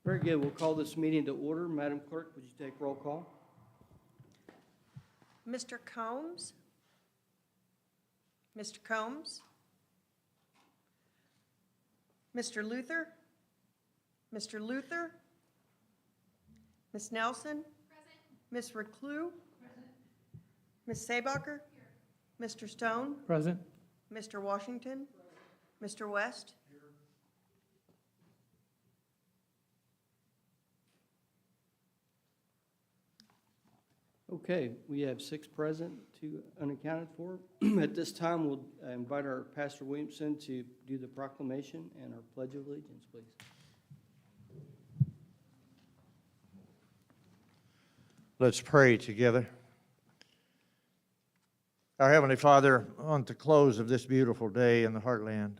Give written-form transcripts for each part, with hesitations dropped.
Very good. We'll call this meeting to order. Madam Clerk, would you take roll call? Mr. Combs? Mr. Combs? Mr. Luther? Mr. Luther? Ms. Nelson? Present. Ms. Reclus? Present. Ms. Sabacher? Here. Mr. Stone? Present. Mr. Washington? Present. Mr. West? Here. Okay, we have 6 present, 2 unaccounted for. At this time, we'll invite our Pastor Williamson to do the proclamation and our Pledge of Allegiance, please. Let's pray together. Our Heavenly Father, on the close of this beautiful day in the heartland,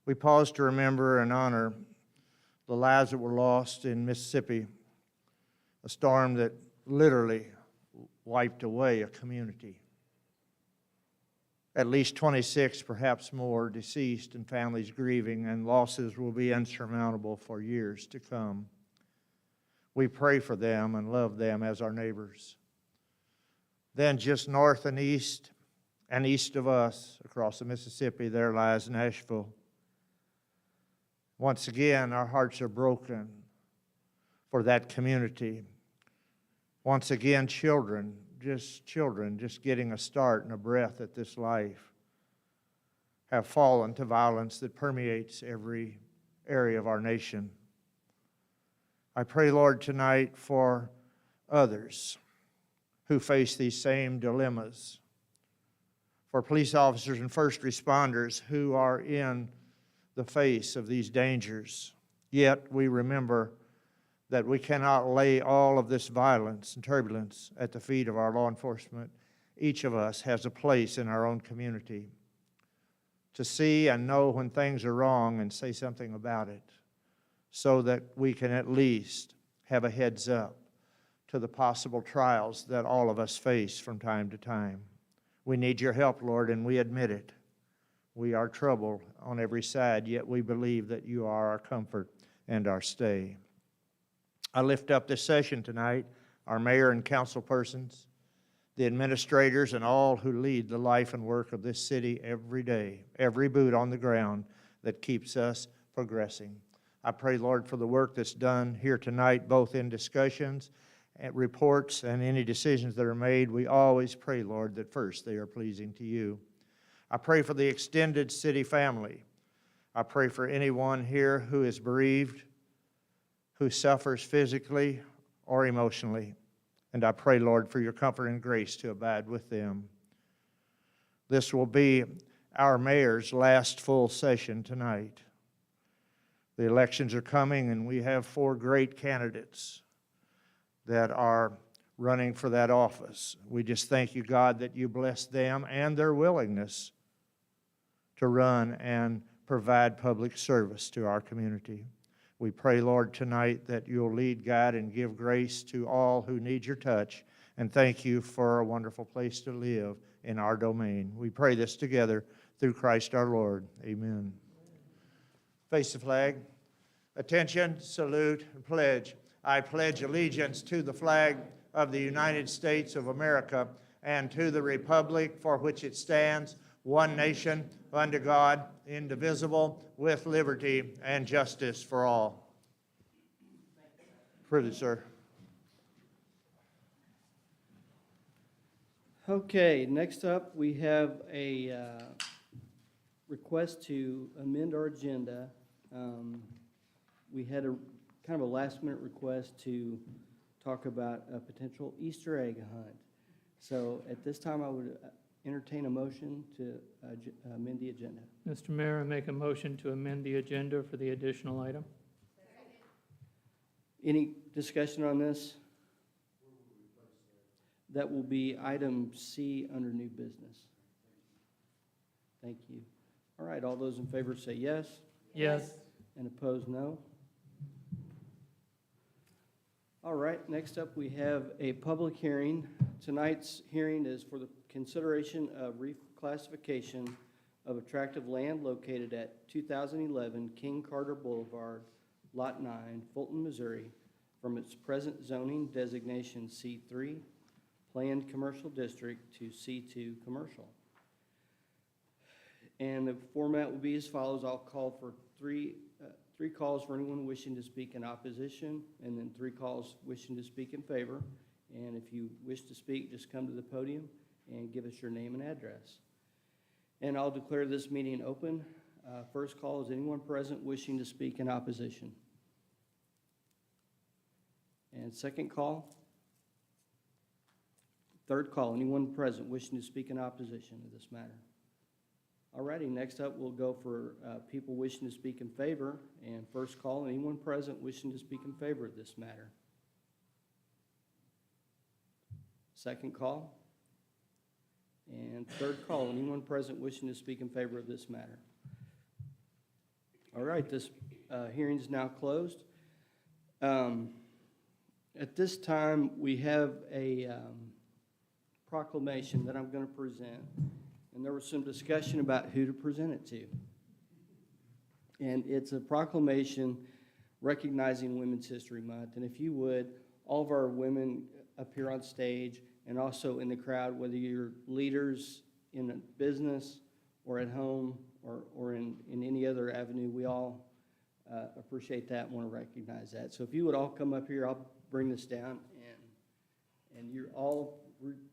we pause to remember and honor the lives that were lost in Mississippi, a storm that literally wiped away a community. At least 26, perhaps more, deceased and families grieving, and losses will be insurmountable for years to come. We pray for them and love them as our neighbors. Then just north and east of us, across the Mississippi, there lies Nashville. Once again, our hearts are broken for that community. Once again, children just getting a start and a breath at this life, have fallen to violence that permeates every area of our nation. I pray, Lord, tonight for others who face these same dilemmas, for police officers and first responders who are in the face of these dangers. Yet we remember that we cannot lay all of this violence and turbulence at the feet of our law enforcement. Each of us has a place in our own community to see and know when things are wrong and say something about it, so that we can at least have a heads up to the possible trials that all of us face from time to time. We need your help, Lord, and we admit it. We are troubled on every side, yet we believe that you are our comfort and our stay. I lift up this session tonight, our mayor and council persons, the administrators, and all who lead the life and work of this city every day, every boot on the ground that keeps us progressing. I pray, Lord, for the work that's done here tonight, both in discussions, and reports, and any decisions that are made. We always pray, Lord, that first they are pleasing to you. I pray for the extended city family. I pray for anyone here who is bereaved, who suffers physically or emotionally. And I pray, Lord, for your comfort and grace to abide with them. This will be our mayor's last full session tonight. The elections are coming, and we have 4 great candidates that are running for that office. We just thank you, God, that you bless them and their willingness to run and provide public service to our community. We pray, Lord, tonight that you'll lead, guide, and give grace to all who need your touch. And thank you for a wonderful place to live in our domain. We pray this together through Christ our Lord. Amen. Face the flag. Attention, salute, and pledge. I pledge allegiance to the flag of the United States of America and to the republic for which it stands, one nation, under God, indivisible, with liberty and justice for all. Privilege, sir. Okay, next up, we have a request to amend our agenda. We had a kind of a last-minute request to talk about a potential Easter egg hunt. So at this time, I would entertain a motion to amend the agenda. Mr. Mayor, I make a motion to amend the agenda for the additional item. Any discussion on this? That will be item C under new business. Thank you. All right, all those in favor say yes. Yes. And opposed, no. All right, next up we have a public hearing. Tonight's hearing is for the consideration of reclassification of attractive land located at 2011 King Carter Boulevard, Lot 9, Fulton, Missouri, from its present zoning designation C3, Planned Commercial District, to C2 Commercial. And the format will be as follows. I'll call for three calls for anyone wishing to speak in opposition, and then 3 calls wishing to speak in favor. And if you wish to speak, just come to the podium and give us your name and address. And I'll declare this meeting open. First call is anyone present wishing to speak in opposition. And second call. Third call, anyone present wishing to speak in opposition to this matter. Alrighty, next up we'll go for people wishing to speak in favor. And first call, anyone present wishing to speak in favor of this matter. Second call. And third call, anyone present wishing to speak in favor of this matter. All right, this hearing is now closed. At this time, we have a proclamation that I'm going to present, and there was some discussion about who to present it to. And it's a proclamation recognizing Women's History Month. And if you would, all of our women up here on stage and also in the crowd, whether you're leaders in a business or at home or in any other avenue, we all appreciate that and want to recognize that. So if you would all come up here, I'll bring this down, and you're all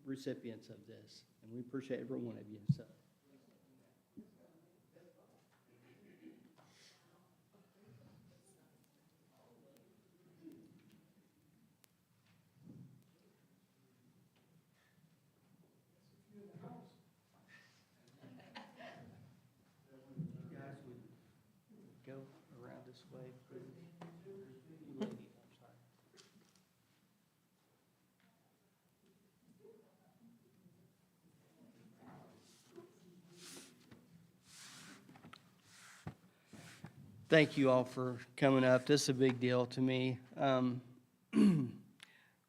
recipients of this, and we appreciate every one of you. So. You guys would go around this way, please. You ladies, I'm sorry. Thank you all for coming up. This is a big deal to me.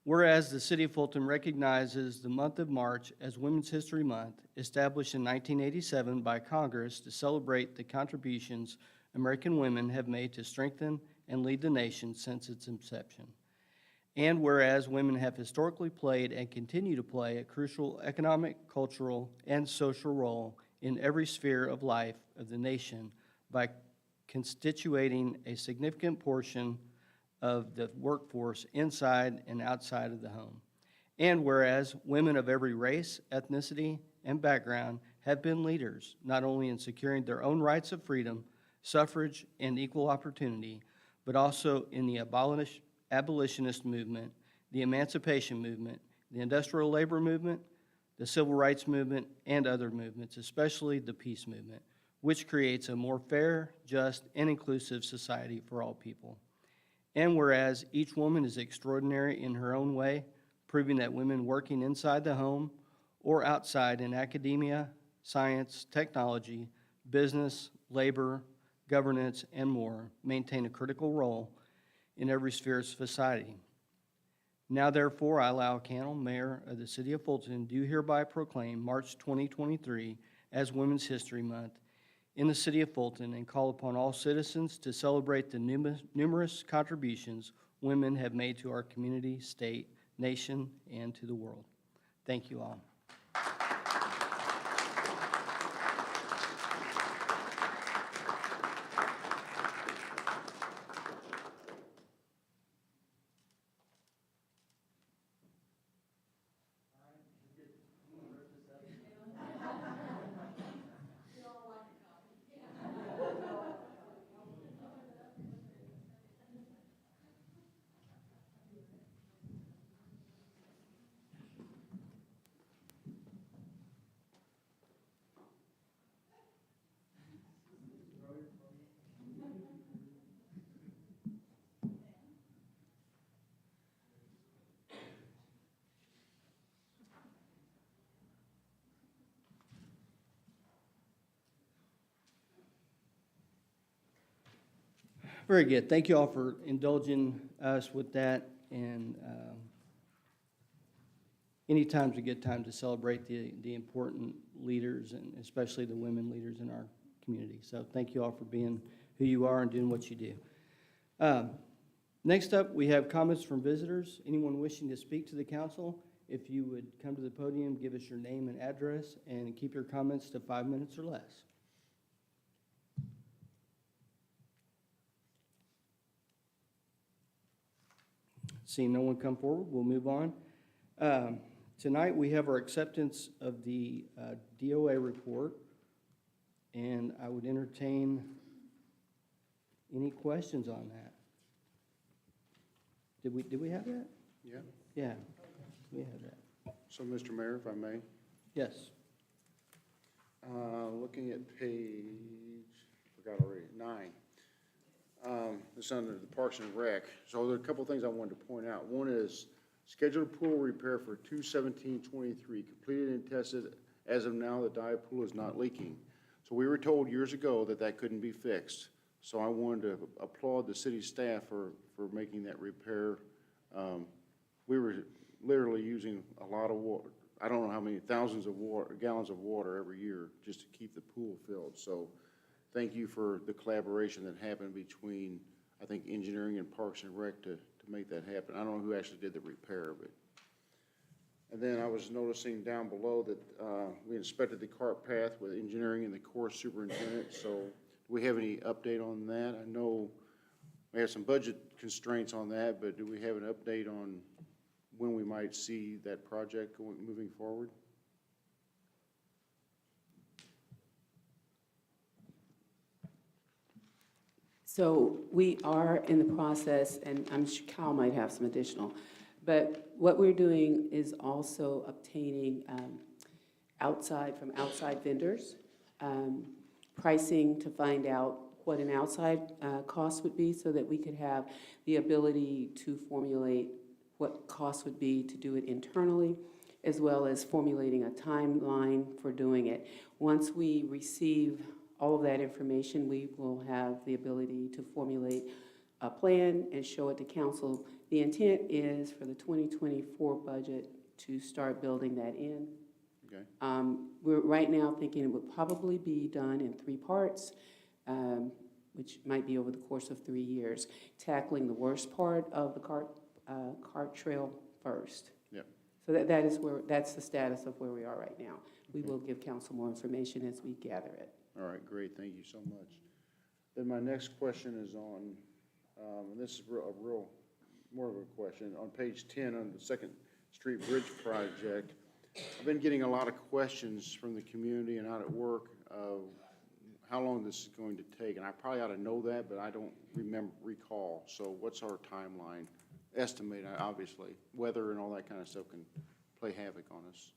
Whereas the City of Fulton recognizes the month of March as Women's History Month, established in 1987 by Congress to celebrate the contributions American women have made to strengthen and lead the nation since its inception. And whereas women have historically played and continue to play a crucial economic, cultural, and social role in every sphere of life of the nation by constituting a significant portion of the workforce inside and outside of the home. And whereas women of every race, ethnicity, and background have been leaders, not only in securing their own rights of freedom, suffrage, and equal opportunity, but also in the abolitionist movement, the emancipation movement, the industrial labor movement, the civil rights movement, and other movements, especially the peace movement, which creates a more fair, just, and inclusive society for all people. And whereas each woman is extraordinary in her own way, proving that women working inside the home or outside in academia, science, technology, business, labor, governance, and more maintain a critical role in every sphere of society. Now, therefore, I, Lyle Cannell, Mayor of the City of Fulton, do hereby proclaim March 2023 as Women's History Month in the City of Fulton and call upon all citizens to celebrate the numerous contributions women have made to our community, state, nation, and to the world. Thank you all. Very good. Thank you all for indulging us with that. And any time's a good time to celebrate the important leaders, and especially the women leaders in our community. So thank you all for being who you are and doing what you do. Next up, we have comments from visitors. Anyone wishing to speak to the council, if you would come to the podium, give us your name and address, and keep your comments to 5 minutes or less. Seeing no one come forward, we'll move on. Tonight, we have our acceptance of the DOA report, and I would entertain any questions on that. Did we have that? Yeah. Yeah, we have that. So, Mr. Mayor, if I may, Yes. looking at page, forgot already, 9. It's under the Parks and Rec. So there are a couple things I wanted to point out. One is scheduled pool repair for 2/17/23, completed and tested. As of now, the dive pool is not leaking. So we were told years ago that that couldn't be fixed. So I wanted to applaud the city staff for making that repair. We were literally using a lot of water. I don't know how many thousands of gallons of water every year just to keep the pool filled. So thank you for the collaboration that happened between, I think, engineering and Parks and Rec to make that happen. I don't know who actually did the repair, but. And then I was noticing down below that we inspected the cart path with engineering and the course superintendent. So do we have any update on that? I know we have some budget constraints on that, but do we have an update on when we might see that project moving forward? So we are in the process, and I'm sure Kyle might have some additional, but what we're doing is also obtaining from outside vendors, pricing to find out what an outside cost would be so that we could have the ability to formulate what cost would be to do it internally, as well as formulating a timeline for doing it. Once we receive all of that information, we will have the ability to formulate a plan and show it to council. The intent is for the 2024 budget to start building that in. Okay. We're right now thinking it would probably be done in 3 parts, which might be over the course of 3 years, tackling the worst part of the cart trail first. Yep. So that's the status of where we are right now. We will give council more information as we gather it. All right, great, thank you so much. Then my next question is on, and this is more of a question, on page 10 on the Second Street Bridge project. I've been getting a lot of questions from the community and out at work of how long this is going to take, and I probably ought to know that, but I don't recall. So what's our timeline? Estimate, obviously. Weather and all that kind of stuff can play havoc on us.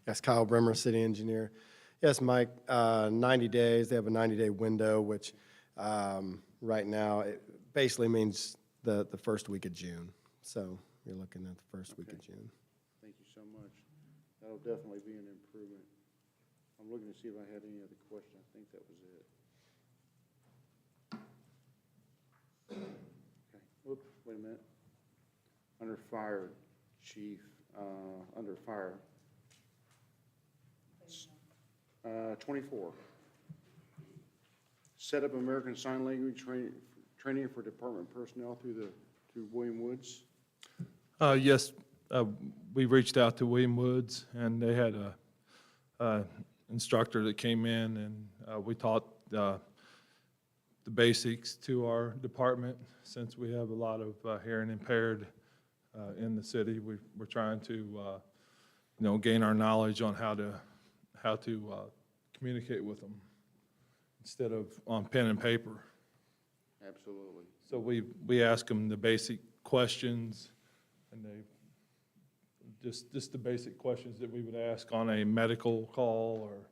Yes, Kyle Bremer, city engineer. Yes, Mike, 90 days, they have a 90-day window, which right now it basically means the first week of June. So you're looking at the first week of June. Thank you so much. That'll definitely be an improvement. I'm looking to see if I had any other question. I think that was it. Okay, whoops, wait a minute. Under fire, chief, under fire. 24. Set up American Sign Language training for department personnel through William Woods. Yes, we reached out to William Woods, and they had a instructor that came in, and we taught the basics to our department. Since we have a lot of hearing impaired in the city, we're trying to gain our knowledge on how to communicate with them instead of on pen and paper. Absolutely. So we ask them the basic questions, and they just the basic questions that we would ask on a medical call, or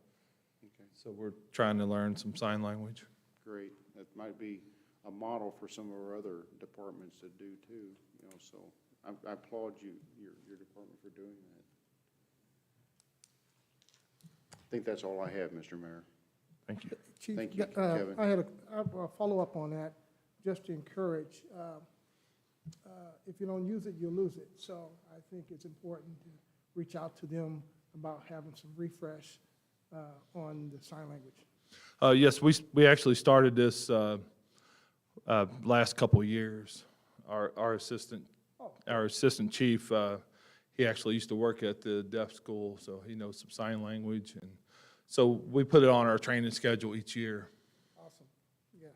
Okay. so we're trying to learn some sign language. Great. That might be a model for some of our other departments to do too. So I applaud your department for doing that. I think that's all I have, Mr. Mayor. Thank you. Chief, Thank you, Kevin. I have a follow-up on that, just to encourage. If you don't use it, you'll lose it. So I think it's important to reach out to them about having some refresh on the sign language. Yes, we actually started this last couple of years. Our assistant chief, he actually used to work at the deaf school, so he knows some sign language. And so we put it on our training schedule each year. Awesome, yes.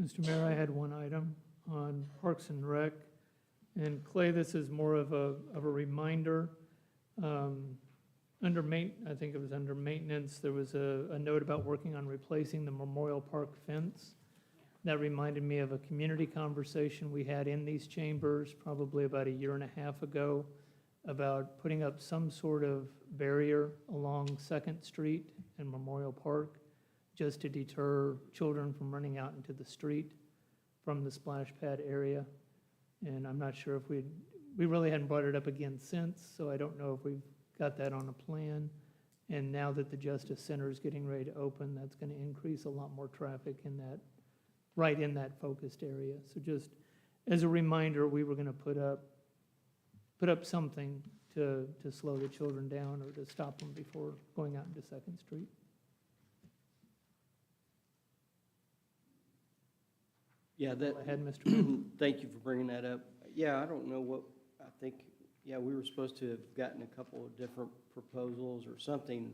Mr. Mayor, I had one item on Parks and Rec. And Clay, this is more of a reminder. I think it was under maintenance, there was a note about working on replacing the Memorial Park fence. That reminded me of a community conversation we had in these chambers probably about a year and a half ago about putting up some sort of barrier along Second Street and Memorial Park just to deter children from running out into the street from the splash pad area. And I'm not sure if we really hadn't brought it up again since, so I don't know if we've got that on a plan. And now that the Justice Center is getting ready to open, that's going to increase a lot more traffic in that, right in that focused area. So just as a reminder, we were going to put up something to slow the children down or to stop them before going out into Second Street. Yeah, Go ahead, Mr. Mayor. thank you for bringing that up. Yeah, I don't know what, I think, yeah, we were supposed to have gotten a couple of different proposals or something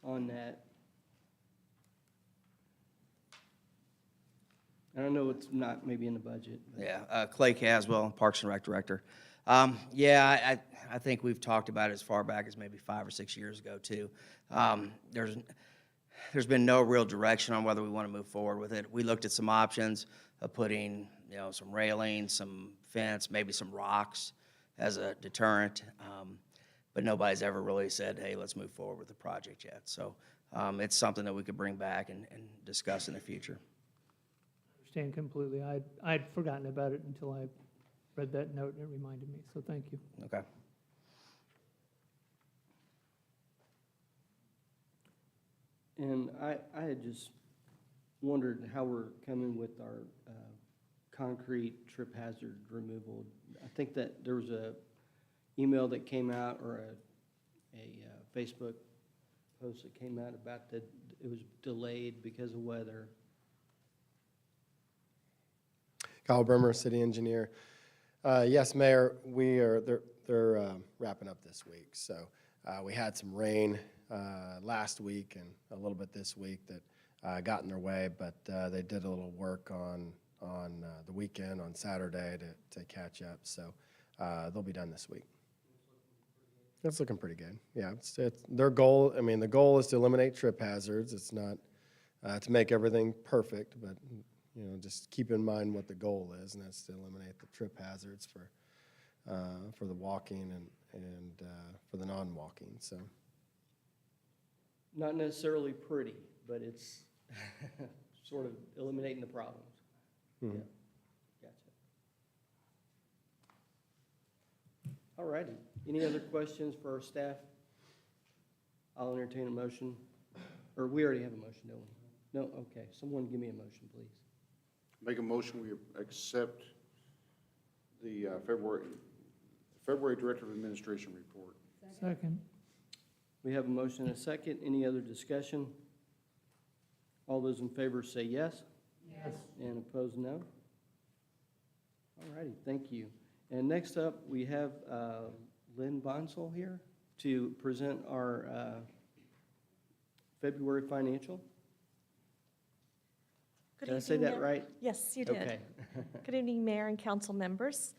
on that. I don't know, it's not maybe in the budget. but- Yeah, Clay Caswell, Parks and Rec Director. Yeah, I think we've talked about it as far back as maybe 5 or 6 years ago, too. There's been no real direction on whether we want to move forward with it. We looked at some options of putting, some railing, some fence, maybe some rocks as a deterrent, but nobody's ever really said, hey, let's move forward with the project yet. So it's something that we could bring back and discuss in the future. Understand completely. I'd forgotten about it until I read that note and it reminded me, so thank you. Okay. And I had just wondered how we're coming with our concrete trip hazard removal. I think that there was a email that came out or a Facebook post that came out about that it was delayed because of weather. Kyle Bremer, city engineer. Yes, Mayor, they're wrapping up this week. So we had some rain last week and a little bit this week that got in their way, but they did a little work on the weekend, on Saturday, to catch up. So they'll be done this week. It's looking pretty good. Yeah, it's their goal. I mean, the goal is to eliminate trip hazards. It's not to make everything perfect, but just keep in mind what the goal is, and that's to eliminate the trip hazards for the walking and for the non-walking. So. Not necessarily pretty, but it's sort of eliminating the problems. Mm-hmm. Yeah, gotcha. All righty. Any other questions for our staff? I'll entertain a motion. Or we already have a motion, don't we? No? Okay. Someone give me a motion, please. Make a motion, we accept the February Director of Administration report. Second. We have a motion and a second. Any other discussion? All those in favor say yes. Yes. And opposed, no. All righty, thank you. And next up, we have Lynn Bonsall here to present our February financial. Did I say that right? Yes, you did. Okay. Good evening, Mayor and council members.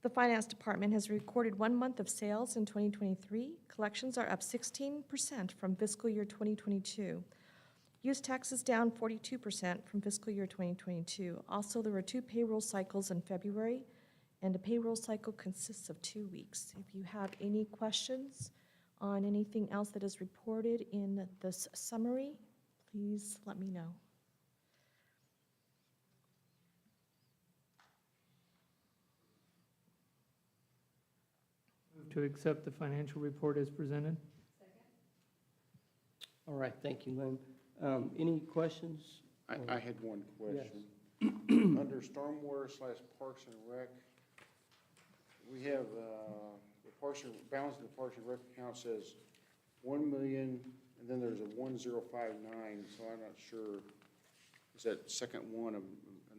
The Finance Department has recorded 1 month of sales in 2023. Collections are up 16% from fiscal year 2022. Use tax is down 42% from fiscal year 2022. Also, there were 2 payroll cycles in February, and a payroll cycle consists of 2 weeks. If you have any questions on anything else that is reported in this summary, please let me know. Move to accept the financial report as presented. All right, thank you, Lynn. Any questions? I had one question. Under Stormwater / Parks and Rec, we have, the balance of the Parks and Rec account says 1 million, and then there's a 1059, so I'm not sure. Is that second one an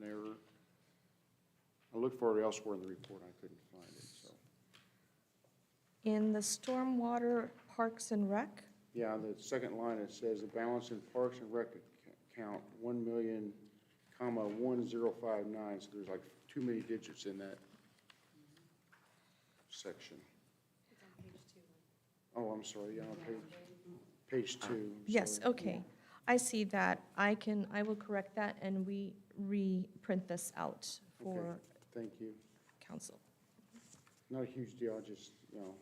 error? I looked for it elsewhere in the report, I couldn't find it, so. In the Stormwater Parks and Rec, Yeah, the second line, it says the balance in Parks and Rec account, 1 million, comma, 1059, so there's like too many digits in that section. Oh, I'm sorry, yeah, on page 2. I'm yes, sorry. okay. I see that. I will correct that and we reprint this out Okay, for thank you. council. Not a huge deal, I just, wasn't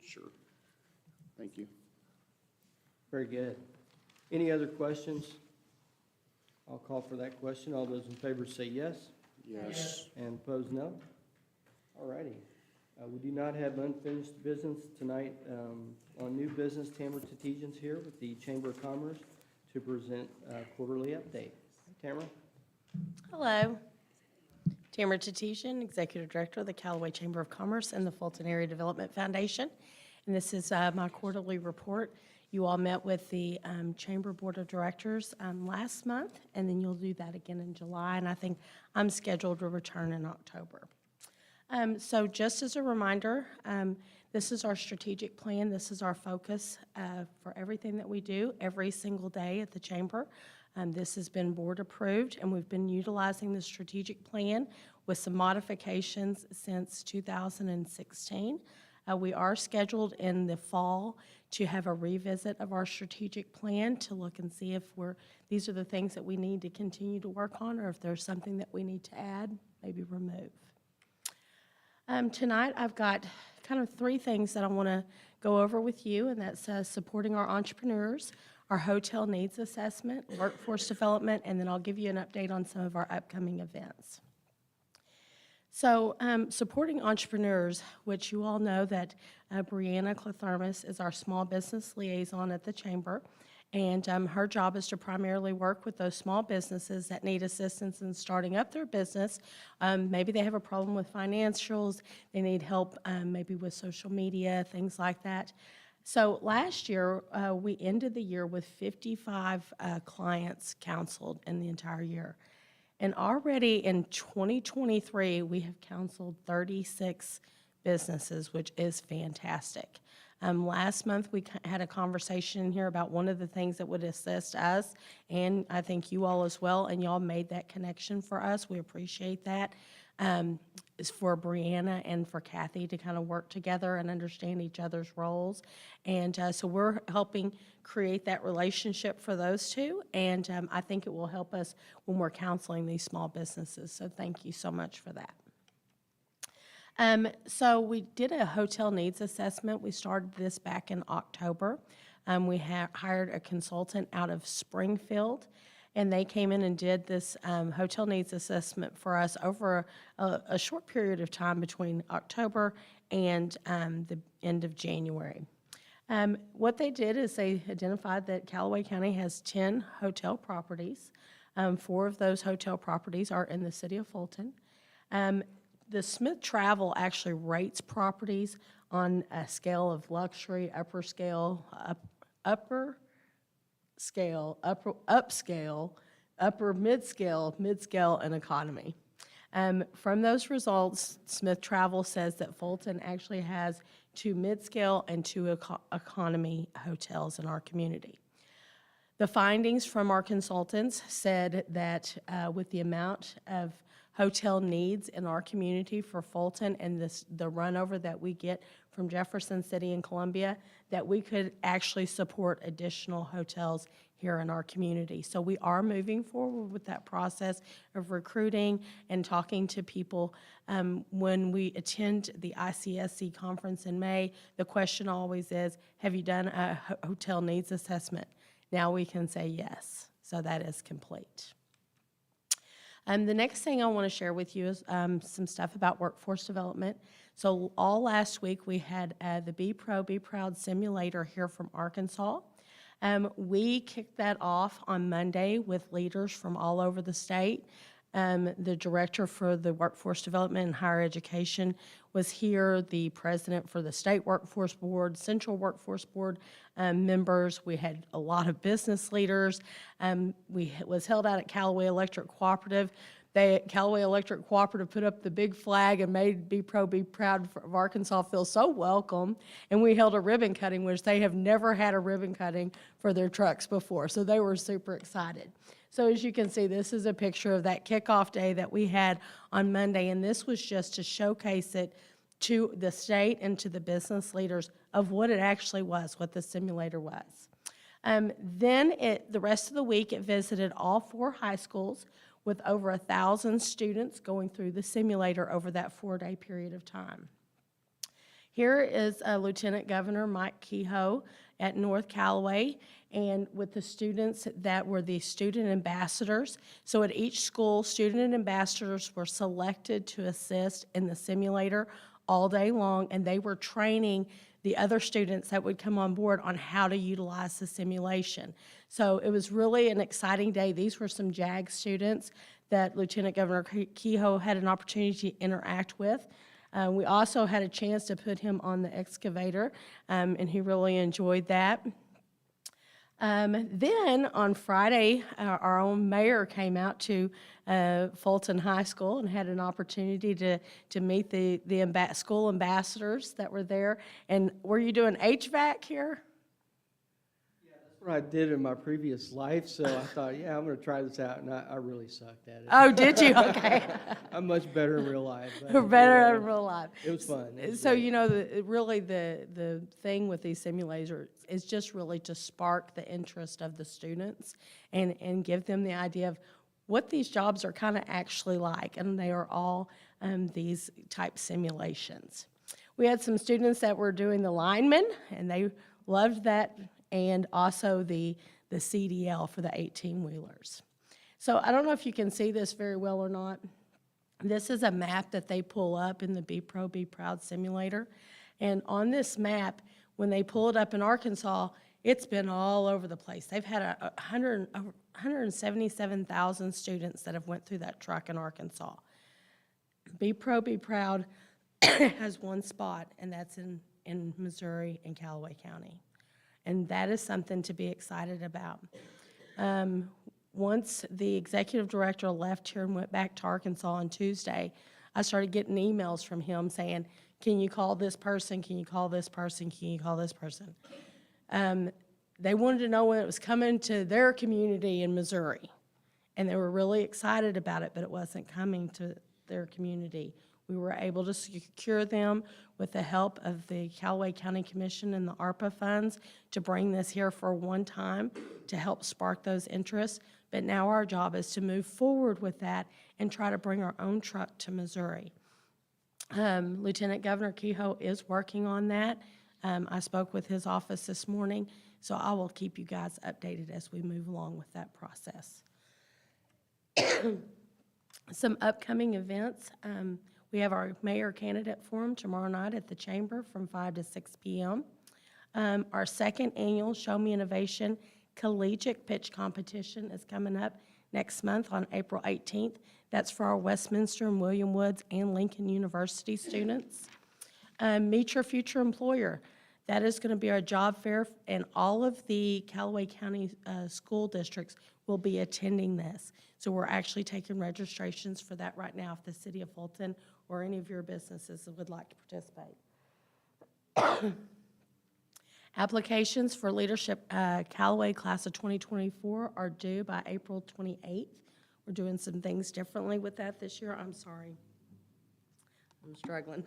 sure. Thank you. Very good. Any other questions? I'll call for that question. All those in favor say yes, Yes. and opposed, no. All righty. We do not have unfinished business tonight. On new business, Tamara Tatijan's here with the Chamber of Commerce to present quarterly update. Tamara? Hello. Tamara Tatijan, Executive Director of the Callaway Chamber of Commerce and the Fulton Area Development Foundation. And this is my quarterly report. You all met with the Chamber Board of Directors last month, and then you'll do that again in July, and I think I'm scheduled to return in October. So just as a reminder, this is our strategic plan. This is our focus for everything that we do every single day at the Chamber. This has been board approved, and we've been utilizing the strategic plan with some modifications since 2016. We are scheduled in the fall to have a revisit of our strategic plan to look and see if these are the things that we need to continue to work on, or if there's something that we need to add, maybe remove. Tonight, I've got kind of 3 things that I want to go over with you, and that's supporting our entrepreneurs, our hotel needs assessment, workforce development, and then I'll give you an update on some of our upcoming events. So supporting entrepreneurs, which you all know that Brianna Clathermis is our small business liaison at the Chamber, and her job is to primarily work with those small businesses that need assistance in starting up their business. Maybe they have a problem with financials, they need help maybe with social media, things like that. So last year, we ended the year with 55 clients counseled in the entire year. And already in 2023, we have counseled 36 businesses, which is fantastic. Last month, we had a conversation here about one of the things that would assist us, and I think you all as well, and y'all made that connection for us. We appreciate that. Is for Brianna and for Kathy to kind of work together and understand each other's roles. And so we're helping create that relationship for those two, and I think it will help us when we're counseling these small businesses. So thank you so much for that. So we did a hotel needs assessment. We started this back in October. We hired a consultant out of Springfield, and they came in and did this hotel needs assessment for us over a short period of time between October and the end of January. What they did is they identified that Callaway County has 10 hotel properties. 4 of those hotel properties are in the city of Fulton. The Smith Travel actually rates properties on a scale of luxury, upscale, mid-scale, and economy. From those results, Smith Travel says that Fulton actually has 2 mid-scale and 2 economy hotels in our community. The findings from our consultants said that with the amount of hotel needs in our community for Fulton and the runover that we get from Jefferson City and Columbia, that we could actually support additional hotels here in our community. So we are moving forward with that process of recruiting and talking to people. When we attend the ICSC conference in May, the question always is, have you done a hotel needs assessment? Now we can say yes, so that is complete. The next thing I want to share with you is some stuff about workforce development. So all last week, we had the Be Pro, Be Proud simulator here from Arkansas. We kicked that off on Monday with leaders from all over the state. The director for the Workforce Development and Higher Education was here, the president for the State Workforce Board, Central Workforce Board members. We had a lot of business leaders. Was held out at Callaway Electric Cooperative. Callaway Electric Cooperative put up the big flag and made Be Proud of Arkansas feel so welcome. And we held a ribbon cutting, which they have never had a ribbon cutting for their trucks before. So they were super excited. So as you can see, this is a picture of that kickoff day that we had on Monday. And this was just to showcase it to the state and to the business leaders of what it actually was, what the simulator was. Then the rest of the week, it visited all 4 high schools with over 1,000 students going through the simulator over that 4-day period of time. Here is Lieutenant Governor Mike Kehoe at North Callaway, and with the students that were the student ambassadors. So at each school, student ambassadors were selected to assist in the simulator all day long, and they were training the other students that would come on board on how to utilize the simulation. So it was really an exciting day. These were some JAG students that Lieutenant Governor Kehoe had an opportunity to interact with. We also had a chance to put him on the excavator, and he really enjoyed that. Then on Friday, our own mayor came out to Fulton High School and had an opportunity to meet the school ambassadors that were there. And were you doing HVAC here? That's what I did in my previous life, so I thought, yeah, I'm going to try this out, and I really sucked at it. Oh, did you? Okay. I'm much better in real life. Better in real life. It was fun. It was So, great. you know, really the thing with these simulators is just really to spark the interest of the students and give them the idea of what these jobs are kind of actually like, and they are all these type simulations. We had some students that were doing the lineman, and they loved that, and also the CDL for the 18-wheelers. So I don't know if you can see this very well or not. This is a map that they pull up in the Be Proud simulator. And on this map, when they pull it up in Arkansas, it's been all over the place. They've had 177,000 students that have went through that truck in Arkansas. Be Proud has one spot, and that's in Missouri and Callaway County. And that is something to be excited about. Once the executive director left here and went back to Arkansas on Tuesday, I started getting emails from him saying, can you call this person? Can you call this person? Can you call this person? They wanted to know when it was coming to their community in Missouri. And they were really excited about it, but it wasn't coming to their community. We were able to secure them with the help of the Callaway County Commission and the ARPA funds to bring this here for one time to help spark those interests. But now our job is to move forward with that and try to bring our own truck to Missouri. Lieutenant Governor Kehoe is working on that. I spoke with his office this morning, so I will keep you guys updated as we move along with that process. Some upcoming events. We have our mayor candidate forum tomorrow night at the Chamber from 5 to 6 p.m. Our second annual Show Me Innovation Collegiate Pitch Competition is coming up next month on April 18th. That's for our Westminster and William Woods and Lincoln University students. Meet Your Future Employer. That is going to be our job fair, and all of the Callaway County school districts will be attending this. So we're actually taking registrations for that right now if the city of Fulton or any of your businesses would like to participate. Applications for Leadership Callaway Class of 2024 are due by April 28th. We're doing some things differently with that this year. I'm sorry. I'm struggling.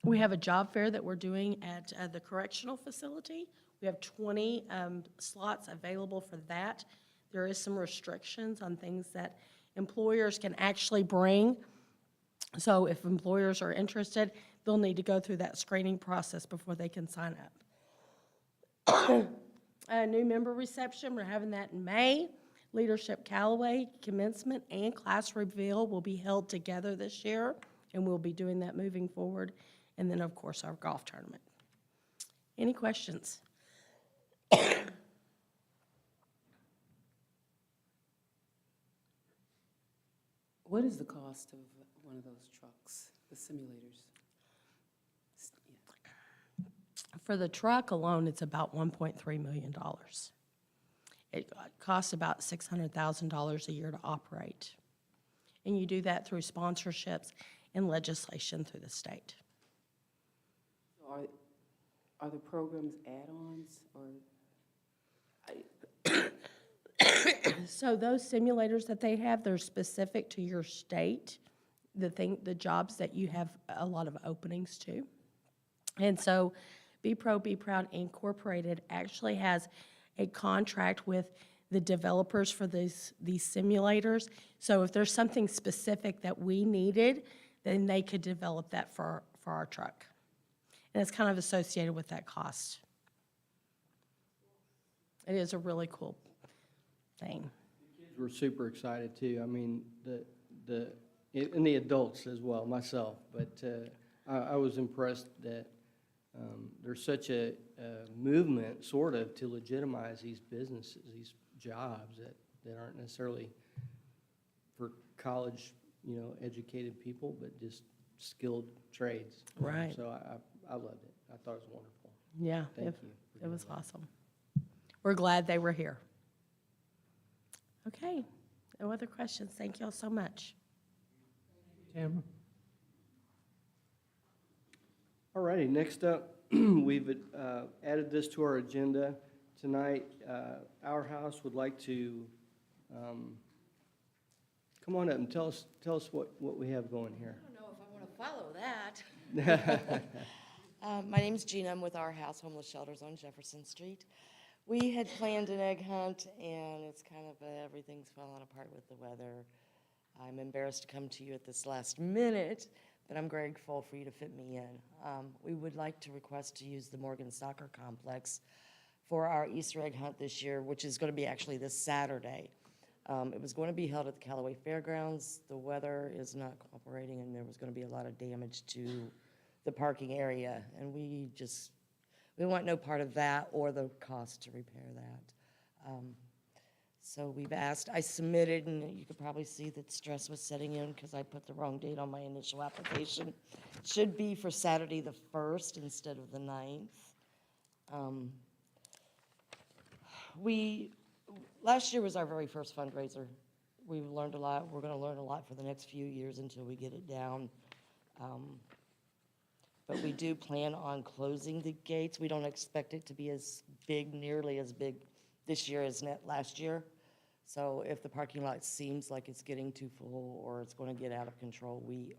We have a job fair that we're doing at the correctional facility. We have 20 slots available for that. There is some restrictions on things that employers can actually bring. So if employers are interested, they'll need to go through that screening process before they can sign up. A new member reception, we're having that in May. Leadership Callaway commencement and class reveal will be held together this year, and we'll be doing that moving forward. And then, of course, our golf tournament. Any questions? What is the cost of one of those trucks, the simulators? For the truck alone, it's about $1.3 million. It costs about $600,000 a year to operate. And you do that through sponsorships and legislation through the state. Are the programs add-ons or? So those simulators that they have, they're specific to your state, the jobs that you have a lot of openings to. And so Be Pro, Be Proud Incorporated actually has a contract with the developers for these simulators. So if there's something specific that we needed, then they could develop that for our truck. And it's kind of associated with that cost. It is a really cool thing. Kids were super excited too. I mean, and the adults as well, myself. But I was impressed that there's such a movement, sort of, to legitimize these businesses, these jobs that aren't necessarily for college, educated people, but just skilled trades. Right. So I loved it. I thought it was wonderful. Yeah, Thank you. it was awesome. We're glad they were here. Okay, no other questions. Thank you all so much. Tamara? All righty, next up, we've added this to our agenda tonight. Our House would like to come on up and tell us what we have going here. I don't know if I want to follow that. My name's Gina. I'm with Our House Homeless Shelters on Jefferson Street. We had planned an egg hunt, and it's kind of everything's falling apart with the weather. I'm embarrassed to come to you at this last minute, but I'm grateful for you to fit me in. We would like to request to use the Morgan Soccer Complex for our Easter egg hunt this year, which is going to be actually this Saturday. It was going to be held at the Callaway Fairgrounds. The weather is not cooperating, and there was going to be a lot of damage to the parking area, and we want no part of that or the cost to repair that. So we've asked, I submitted, and you could probably see that stress was setting in because I put the wrong date on my initial application. Should be for Saturday the 1st instead of the 9th. Last year was our very first fundraiser. We learned a lot. We're going to learn a lot for the next few years until we get it down. But we do plan on closing the gates. We don't expect it to be as big, nearly as big this year as last year. So if the parking lot seems like it's getting too full or it's going to get out of control, we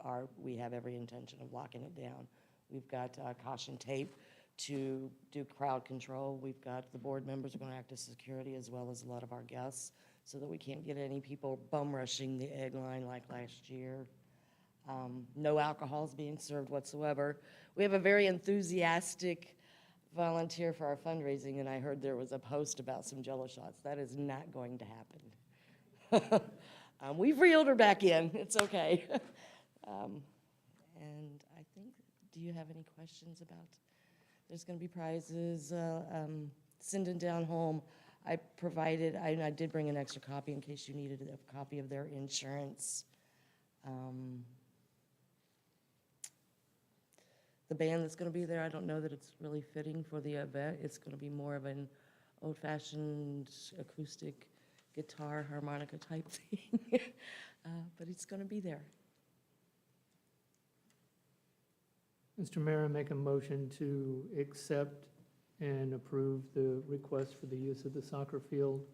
have every intention of locking it down. We've got caution tape to do crowd control. We've got the board members are going to act as security as well as a lot of our guests so that we can't get any people bum rushing the egg line like last year. No alcohol is being served whatsoever. We have a very enthusiastic volunteer for our fundraising, and I heard there was a post about some Jell-O shots. That is not going to happen. We've reeled her back in. It's okay. And I think, do you have any questions about, there's going to be prizes, sending down home. I did bring an extra copy in case you needed a copy of their insurance. The band that's going to be there, I don't know that it's really fitting for the event. It's going to be more of an old-fashioned acoustic guitar, harmonica type thing. But it's going to be there. Mr. Mayor, I make a motion to accept and approve the request for the use of the soccer field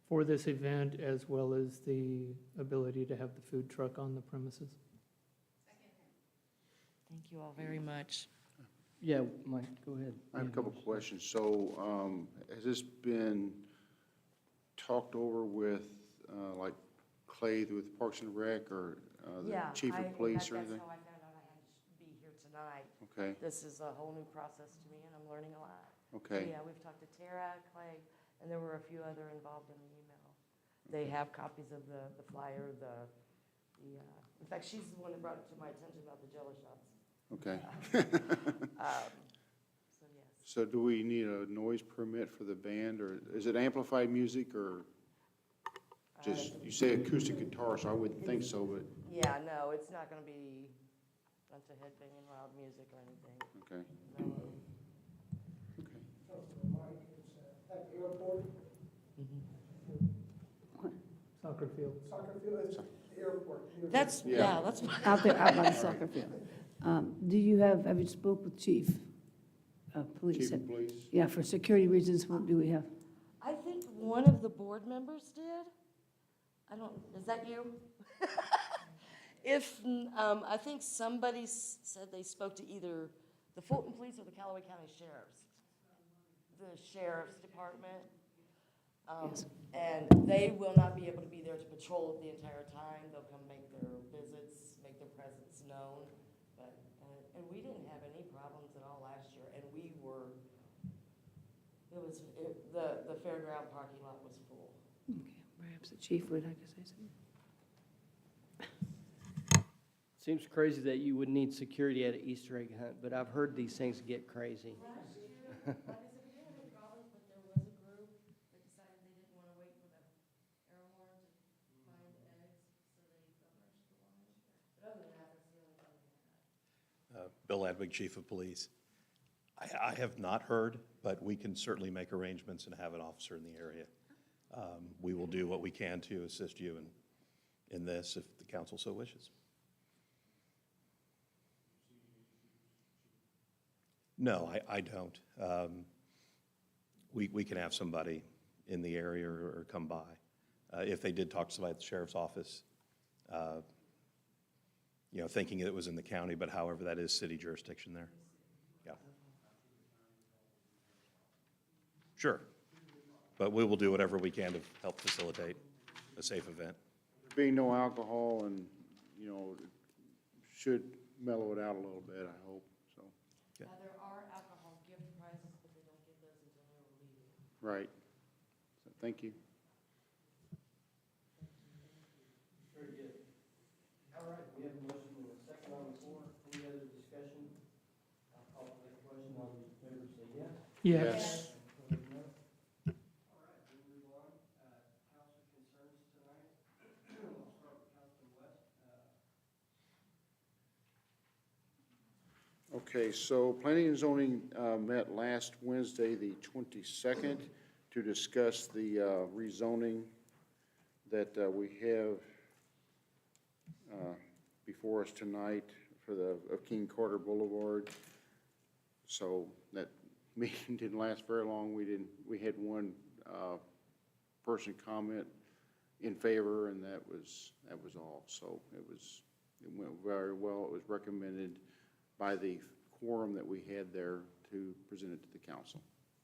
for this event, as well as the ability to have the food truck on the premises. Thank you all very much. Yeah, Mike, go ahead. I have a couple questions. So, has this been talked over with, like Clay with Parks and Rec or the chief of police or anything? That's how I found out I had to be here tonight. Okay, This is a whole new process to me, and I'm learning a lot. okay. Yeah, we've talked to Tara, Clay, and there were a few other involved in the email. They have copies of the flyer, in fact, she's the one that brought it to my attention about the Jell-O shots. Okay. So yes. So do we need a noise permit for the band, or is it amplified music, or? Just, you say acoustic guitar, so I wouldn't think so, but, Yeah, no, it's not gonna be a bunch of headbanging loud music or anything. okay. No. At the airport, Soccer field. soccer field, it's the airport. That's, Yeah. yeah, that's. Out there, out by the soccer field. Do you have you spoke with chief of police? Chief of Police? Yeah, for security reasons, what do we have? I think one of the board members did. I don't, is that you? If, I think somebody said they spoke to either the Fulton Police or the Callaway County Sheriffs. The Sheriff's Department. Yes. And they will not be able to be there to patrol the entire time. They'll come make their visits, make their presence known. But, and we didn't have any problems at all last year, and we were, the fairground parking lot was full. Okay, perhaps the chief would like to say something. Seems crazy that you would need security at an Easter egg hunt, but I've heard these things get crazy. Last year, like I said, we didn't have any problems, but there was a group that decided they didn't want to wait for the air horn to find eggs, so they rushed the line. But other than that, that's the only problem we had. Bill Adwig, Chief of Police. I have not heard, but we can certainly make arrangements and have an officer in the area. We will do what we can to assist you in this if the council so wishes. No, I don't. We can have somebody in the area or come by. If they did talk to somebody at the sheriff's office, thinking it was in the county, but however, that is city jurisdiction there. Yeah. Sure. But we will do whatever we can to help facilitate a safe event. Being no alcohol and, should mellow it out a little bit, I hope, so. There are alcohol gift prizes, but they don't give those until they're leaving. Right. So, thank you. Very good. All right, we have a motion and a second on the floor. Any other discussion? I'll call for the question. All those in favor say yes. Yes. Opposed, no. All right, we'll move on. Council concerns tonight. We'll start with Councilman West. Okay, so planning and zoning met last Wednesday, the 22nd, to discuss the rezoning that we have before us tonight for of King Carter Boulevard. So that meeting didn't last very long. We had one person comment in favor, and that was all. So it went very well. It was recommended by the quorum that we had there to present it to the council.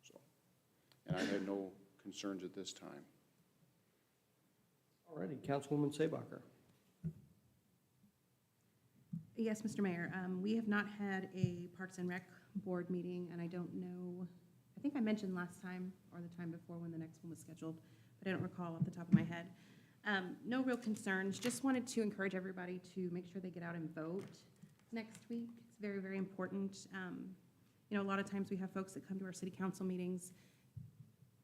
So, and I had no concerns at this time. All righty, Councilwoman Seebacher. Yes, Mr. Mayor, we have not had a Parks and Rec Board meeting, and I don't know, I think I mentioned last time or the time before when the next one was scheduled, but I don't recall off the top of my head. No real concerns, just wanted to encourage everybody to make sure they get out and vote next week. It's very, very important. A lot of times we have folks that come to our city council meetings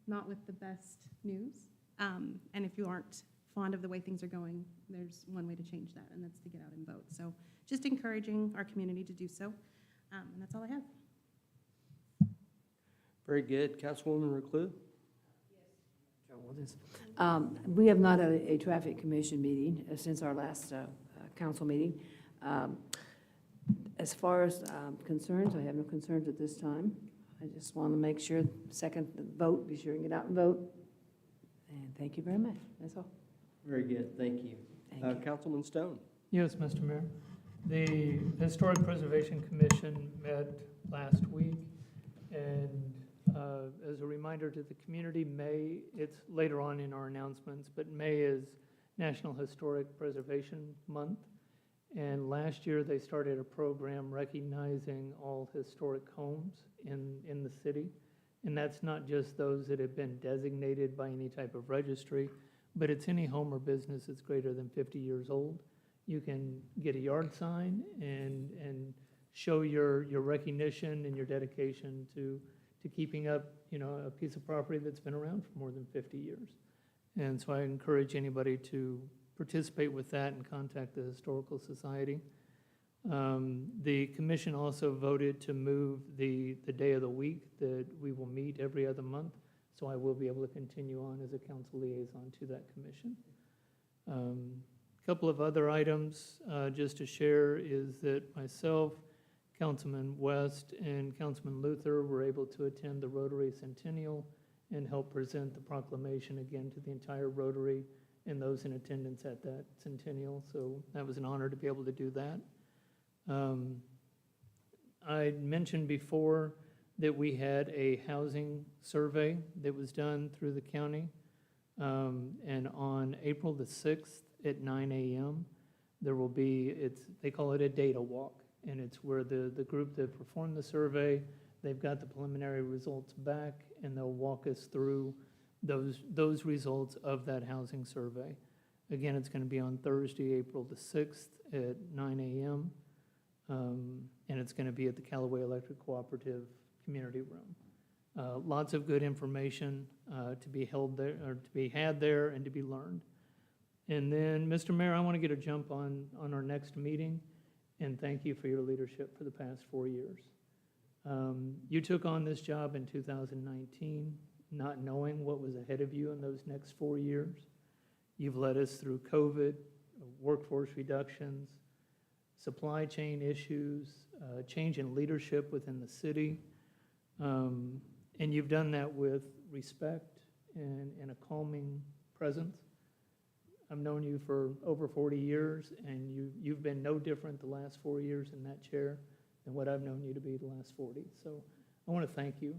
not with the best news, and if you aren't fond of the way things are going, there's one way to change that, and that's to get out and vote. So just encouraging our community to do so, and that's all I have. Very good. Councilwoman Reclus? We have not had a traffic commission meeting since our last council meeting. As far as concerns, I have no concerns at this time. I just want to make sure, second vote, be sure and get out and vote. And thank you very much. That's all. Very good, thank you. Thank you. Councilman Stone? Yes, Mr. Mayor. The Historic Preservation Commission met last week, and as a reminder to the community, May, it's later on in our announcements, but May is National Historic Preservation Month. And last year, they started a program recognizing all historic homes in the city. And that's not just those that have been designated by any type of registry, but it's any home or business that's greater than 50 years old. You can get a yard sign and show your recognition and your dedication to keeping up, a piece of property that's been around for more than 50 years. And so I encourage anybody to participate with that and contact the Historical Society. The commission also voted to move the day of the week that we will meet every other month, so I will be able to continue on as a council liaison to that commission. Couple of other items just to share is that myself, Councilman West, and Councilman Luther were able to attend the Rotary Centennial and help present the proclamation again to the entire Rotary and those in attendance at that centennial. So that was an honor to be able to do that. I mentioned before that we had a housing survey that was done through the county. And on April the 6th at 9 a.m., there will be, they call it a data walk. And it's where the group that performed the survey, they've got the preliminary results back, and they'll walk us through those results of that housing survey. Again, it's going to be on Thursday, April the 6th at 9 a.m. And it's going to be at the Callaway Electric Cooperative Community Room. Lots of good information to be held there, or to be had there, and to be learned. And then, Mr. Mayor, I want to get a jump on our next meeting, and thank you for your leadership for the past 4 years. You took on this job in 2019, not knowing what was ahead of you in those next 4 years. You've led us through COVID, workforce reductions, supply chain issues, change in leadership within the city. And you've done that with respect and a calming presence. I've known you for over 40 years, and you've been no different the last 4 years in that chair than what I've known you to be the last 40. So I want to thank you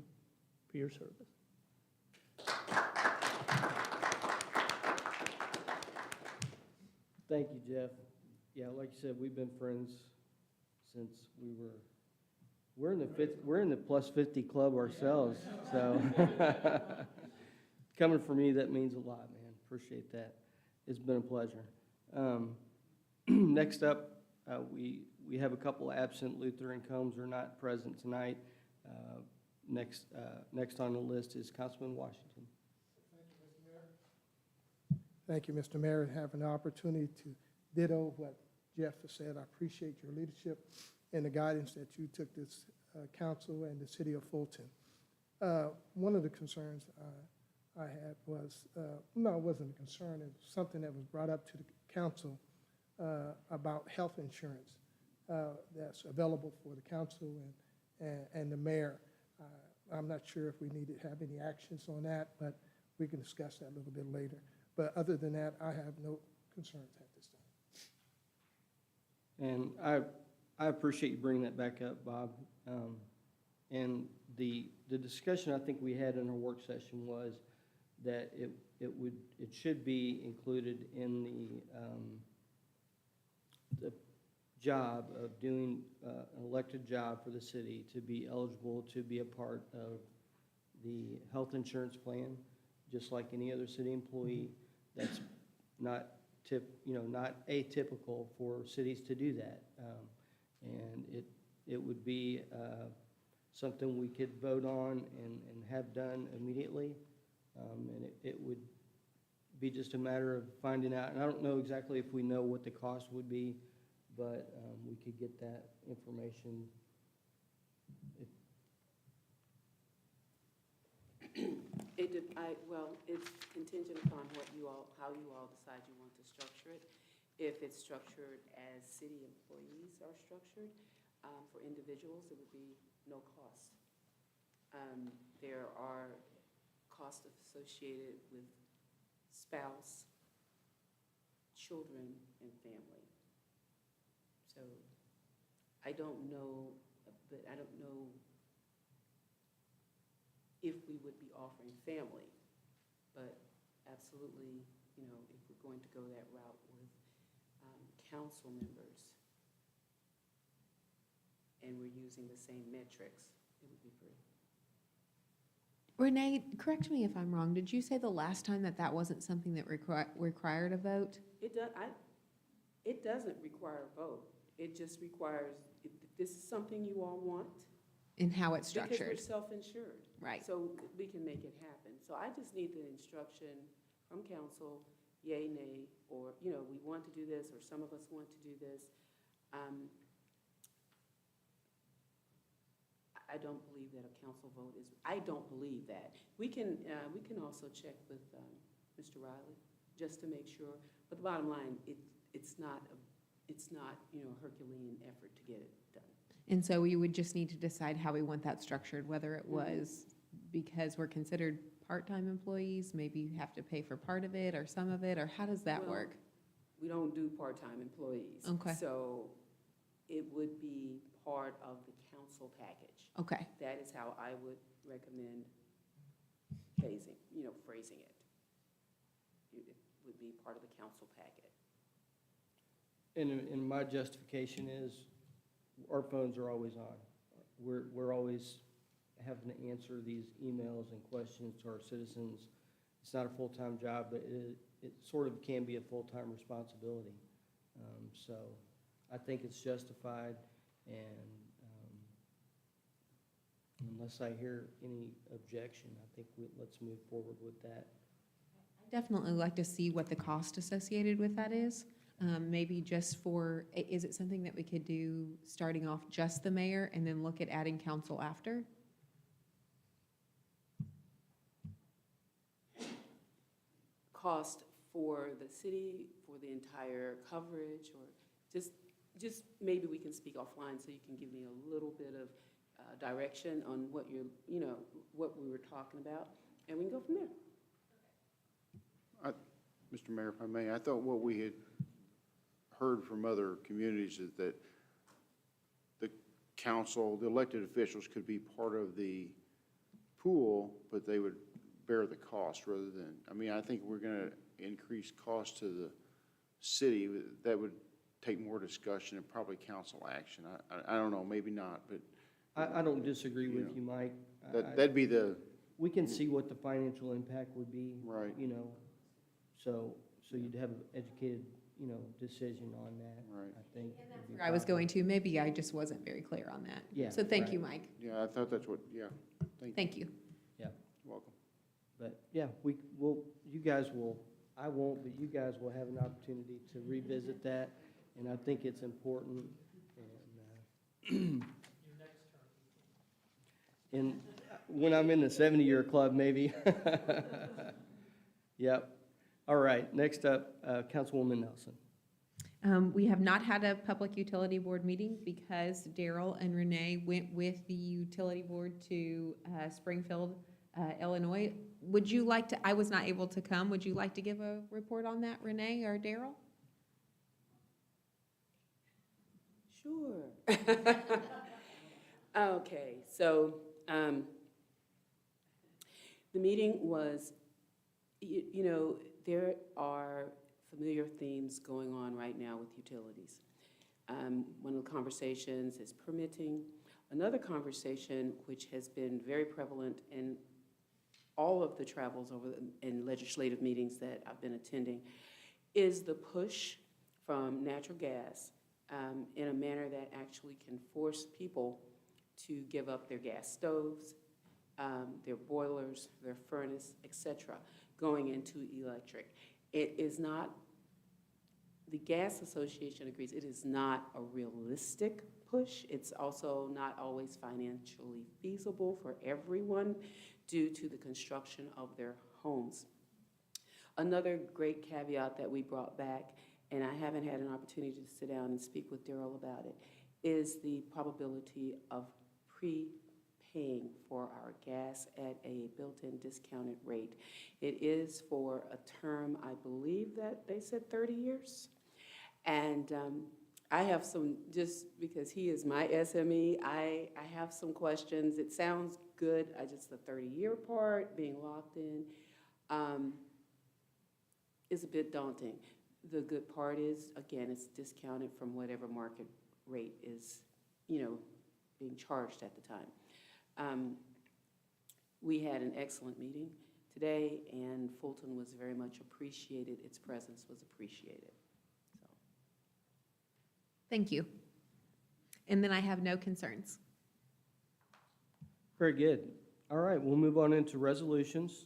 for your service. Thank you, Jeff. Yeah, like you said, we've been friends since we're in the plus 50 club ourselves, so coming from you, that means a lot, man. Appreciate that. It's been a pleasure. Next up, we have a couple absent. Luther and Combs are not present tonight. Next on the list is Councilman Washington. Thank you, Mr. Mayor, and have an opportunity to ditto what Jeff has said. I appreciate your leadership and the guidance that you took this council and the city of Fulton. One of the concerns I had was, no, it wasn't a concern, it was something that was brought up to the council about health insurance that's available for the council and the mayor. I'm not sure if we need to have any actions on that, but we can discuss that a little bit later. But other than that, I have no concerns at this time. And I appreciate you bringing that back up, Bob. And the discussion I think we had in our work session was that it should be included in the job of doing an elected job for the city to be eligible to be a part of the health insurance plan, just like any other city employee. That's not atypical for cities to do that. And it would be something we could vote on and have done immediately. And it would be just a matter of finding out. And I don't know exactly if we know what the cost would be, but we could get that information. Well, it's contingent upon how you all decide you want to structure it. If it's structured as city employees are structured, for individuals, it would be no cost. There are costs associated with spouse, children, and family. So I don't know, but I don't know if we would be offering family, but absolutely, if we're going to go that route with council members and we're using the same metrics, it would be free. Renee, correct me if I'm wrong. Did you say the last time that wasn't something that required a vote? It doesn't require a vote. It just requires, if this is something you all want. In how it's structured. Because we're self-insured. Right. So we can make it happen. So I just need the instruction from council, yay, nay, or, you know, we want to do this, or some of us want to do this. I don't believe that a council vote is, I don't believe that. We can also check with Mr. Riley, just to make sure. But the bottom line, it's not, you know, a Herculean effort to get it done. And so we would just need to decide how we want that structured, whether it was because we're considered part-time employees, maybe you have to pay for part of it or some of it, or how does that Well, work? We don't do part-time employees. Okay. So it would be part of the council package. Okay, That is how I would recommend phrasing it. It would be part of the council packet. And my justification is, our phones are always on. We're always having to answer these emails and questions to our citizens. It's not a full-time job, but it sort of can be a full-time responsibility. So I think it's justified, and unless I hear any objection, I think let's move forward with that. I'd definitely like to see what the cost associated with that is. Maybe just for, is it something that we could do starting off just the mayor and then look at adding council after? Cost for the city, for the entire coverage, or just maybe we can speak offline so you can give me a little bit of direction on what what we were talking about, and we can go from there. Mr. Mayor, if I may, I thought what we had heard from other communities is that the council, the elected officials could be part of the pool, but they would bear the cost rather than, I mean, I think we're going to increase cost to the city. That would take more discussion and probably council action. I don't know, maybe not, but. I don't disagree with you, Mike. That'd be the. We can see what the financial impact would be. Right. So you'd have an educated, decision on that. Right. I think. Where I was going to, maybe I just wasn't very clear on that. Yeah, So thank right. you, Mike. Yeah, I thought that's what, yeah. Thank you. Yeah, You're welcome. but yeah, I won't, but you guys will have an opportunity to revisit that, and I think it's important. And when I'm in the 70-year club, maybe. Yep. All right, next up, Councilwoman Nelson. We have not had a public utility board meeting because Daryl and Renee went with the utility board to Springfield, Illinois. Would you like to, I was not able to come, would you like to give a report on that, Renee or Daryl? Sure. Okay, so the meeting was, there are familiar themes going on right now with utilities. One of the conversations is permitting. Another conversation, which has been very prevalent in all of the travels in legislative meetings that I've been attending, is the push from natural gas in a manner that actually can force people to give up their gas stoves, their boilers, their furnace, etc., going into electric. It is not, the Gas Association agrees, it is not a realistic push. It's also not always financially feasible for everyone due to the construction of their homes. Another great caveat that we brought back, and I haven't had an opportunity to sit down and speak with Daryl about it, is the probability of prepaying for our gas at a built-in discounted rate. It is for a term, I believe that they said 30 years. And I have some, just because he is my SME, I have some questions. It sounds good, just the 30-year part, being locked in, is a bit daunting. The good part is, again, it's discounted from whatever market rate is, being charged at the time. We had an excellent meeting today, and Fulton was very much appreciated. Its presence was appreciated. So. Thank you. And then I have no concerns. Very good. All right, we'll move on into resolutions.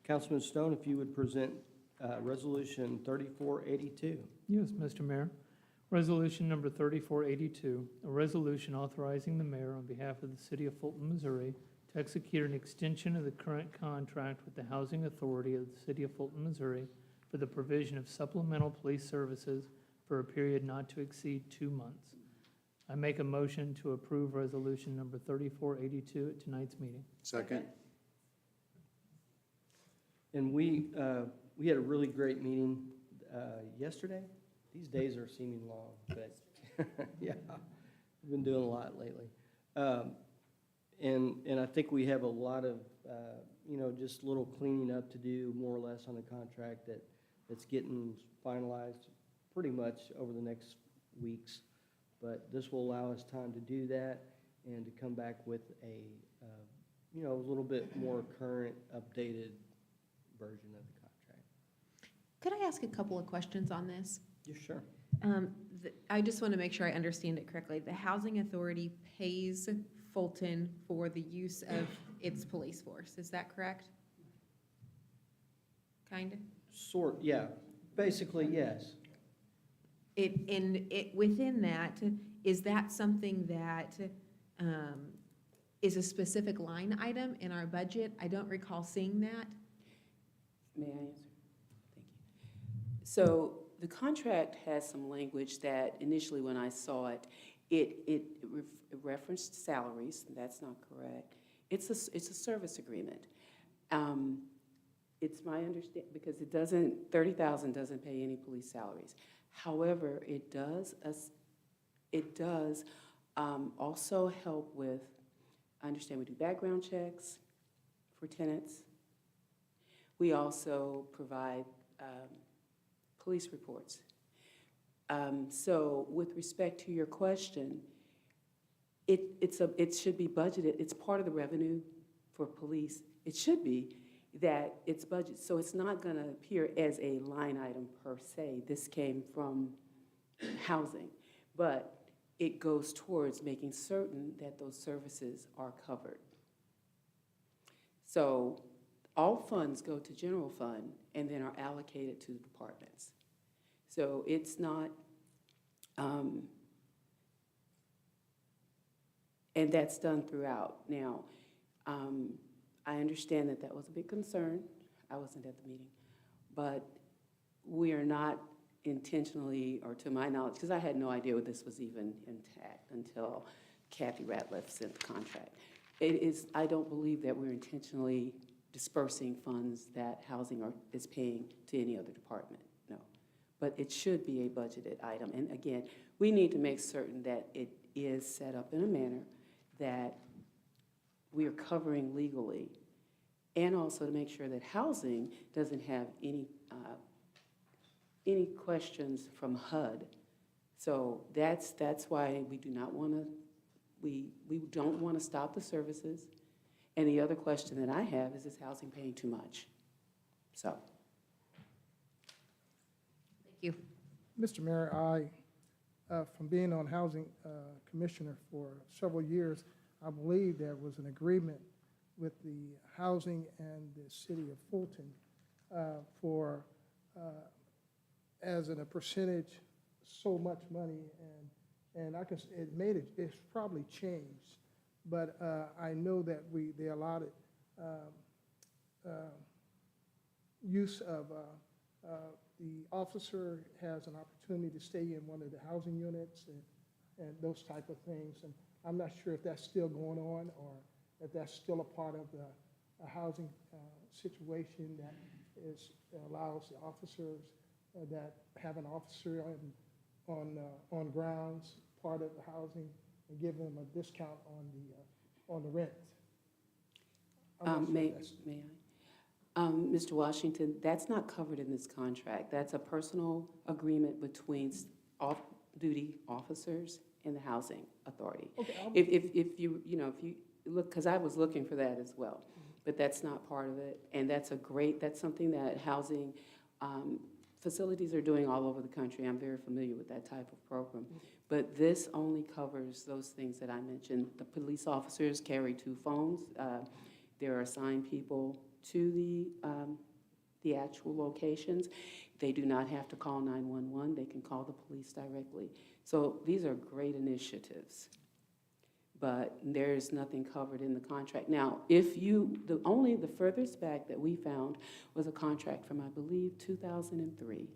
Councilman Stone, if you would present Resolution 3482. Yes, Mr. Mayor. Resolution number 3482, a resolution authorizing the mayor on behalf of the city of Fulton, Missouri, to execute an extension of the current contract with the Housing Authority of the city of Fulton, Missouri, for the provision of supplemental police services for a period not to exceed 2 months. I make a motion to approve resolution number 3482 at tonight's meeting. Second? And we had a really great meeting yesterday. These days are seeming long, but yeah, we've been doing a lot lately. And I think we have a lot of, just little cleaning up to do, more or less, on the contract that's getting finalized pretty much over the next weeks. But this will allow us time to do that and to come back with a little bit more current, updated version of the contract. Could I ask a couple of questions on this? Yeah, sure. I just want to make sure I understand it correctly. The Housing Authority pays Fulton for the use of its police force, is that correct? Kind of? Yeah, basically, yes. Within that, is that something that is a specific line item in our budget? I don't recall seeing that. May I answer? Thank you. So the contract has some language that initially when I saw it, it referenced salaries. That's not correct. It's a service agreement. It's my understanding, because $30,000 doesn't pay any police salaries. However, it does also help with, I understand we do background checks for tenants. We also provide police reports. So with respect to your question, it should be budgeted. It's part of the revenue for police. It should be that it's budgeted. So it's not going to appear as a line item per se. This came from housing, but it goes towards making certain that those services are covered. So all funds go to general fund and then are allocated to the departments. So it's not, and that's done throughout. Now, I understand that was a big concern. I wasn't at the meeting, but we are not intentionally, or to my knowledge, because I had no idea this was even intact until Kathy Ratliff sent the contract. I don't believe that we're intentionally dispersing funds that housing is paying to any other department, no. But it should be a budgeted item. And again, we need to make certain that it is set up in a manner that we are covering legally, and also to make sure that housing doesn't have any questions from HUD. So that's why we do not want to, we don't want to stop the services. And the other question that I have is housing paying too much? So. Thank you. Mr. Mayor, from being on Housing Commissioner for several years, I believe there was an agreement with the housing and the city of Fulton for, as in a percentage, so much money, and it's probably changed, but I know that they allotted use of the officer has an opportunity to stay in one of the housing units and those type of things. And I'm not sure if that's still going on or if that's still a part of the housing situation that allows the officers that have an officer on grounds, part of the housing, and give them a discount on the rent. May I? Mr. Washington, that's not covered in this contract. That's a personal agreement between off-duty officers and the housing authority. Okay, if you look, because I was looking for that as well, but that's not part of it. And that's something that housing facilities are doing all over the country. I'm very familiar with that type of program. But this only covers those things that I mentioned. The police officers carry 2 phones. There are assigned people to the actual locations. They do not have to call 911, they can call the police directly. So these are great initiatives, but there's nothing covered in the contract. Now, only the furthest back that we found was a contract from, I believe, 2003.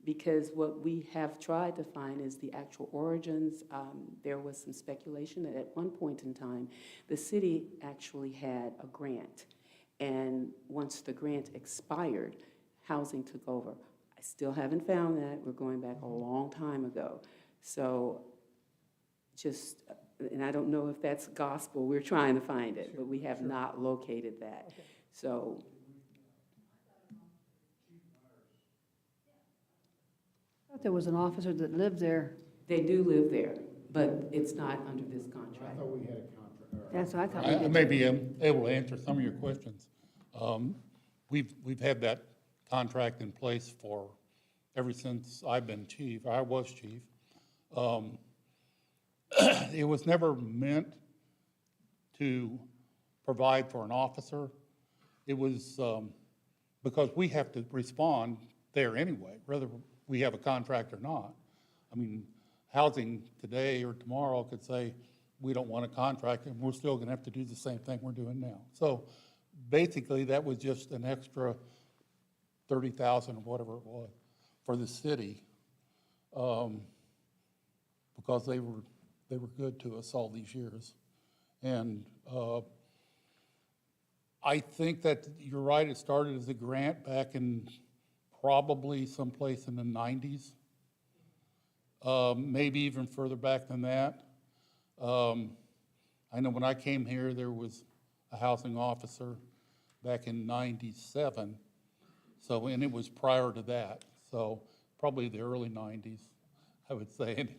Because what we have tried to find is the actual origins. There was some speculation that at one point in time, the city actually had a grant. And once the grant expired, housing took over. I still haven't found that. We're going back a long time ago. So and I don't know if that's gospel. We're trying to find it, but we have not located that. So. I thought there was an officer that lived there. They do live there, but it's not under this contract. I thought we had a contract. That's what I thought. we I did. may be able to answer some of your questions. We've had that contract in place for, ever since I've been chief, I was chief. It was never meant to provide for an officer. It was because we have to respond there anyway, whether we have a contract or not. I mean, housing today or tomorrow could say, we don't want a contract, and we're still gonna have to do the same thing we're doing now. So basically, that was just an extra 30,000 or whatever it was for the city, because they were good to us all these years. And I think that you're right, it started as a grant back in probably someplace in the 90s, maybe even further back than that. I know when I came here, there was a housing officer back in 97, so, and it was prior to that, so probably the early 90s, I would say. And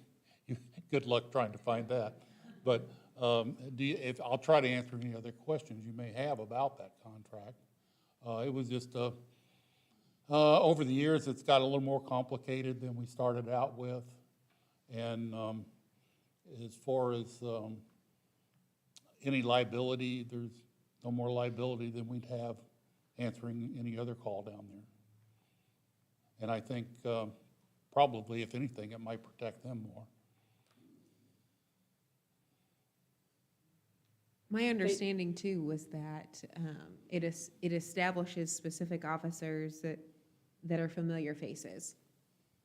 good luck trying to find that. But I'll try to answer any other questions you may have about that contract. It was just over the years, it's got a little more complicated than we started out with. And as far as any liability, there's no more liability than we'd have answering any other call down there. And I think probably, if anything, it might protect them more. My understanding too was that it establishes specific officers that are familiar faces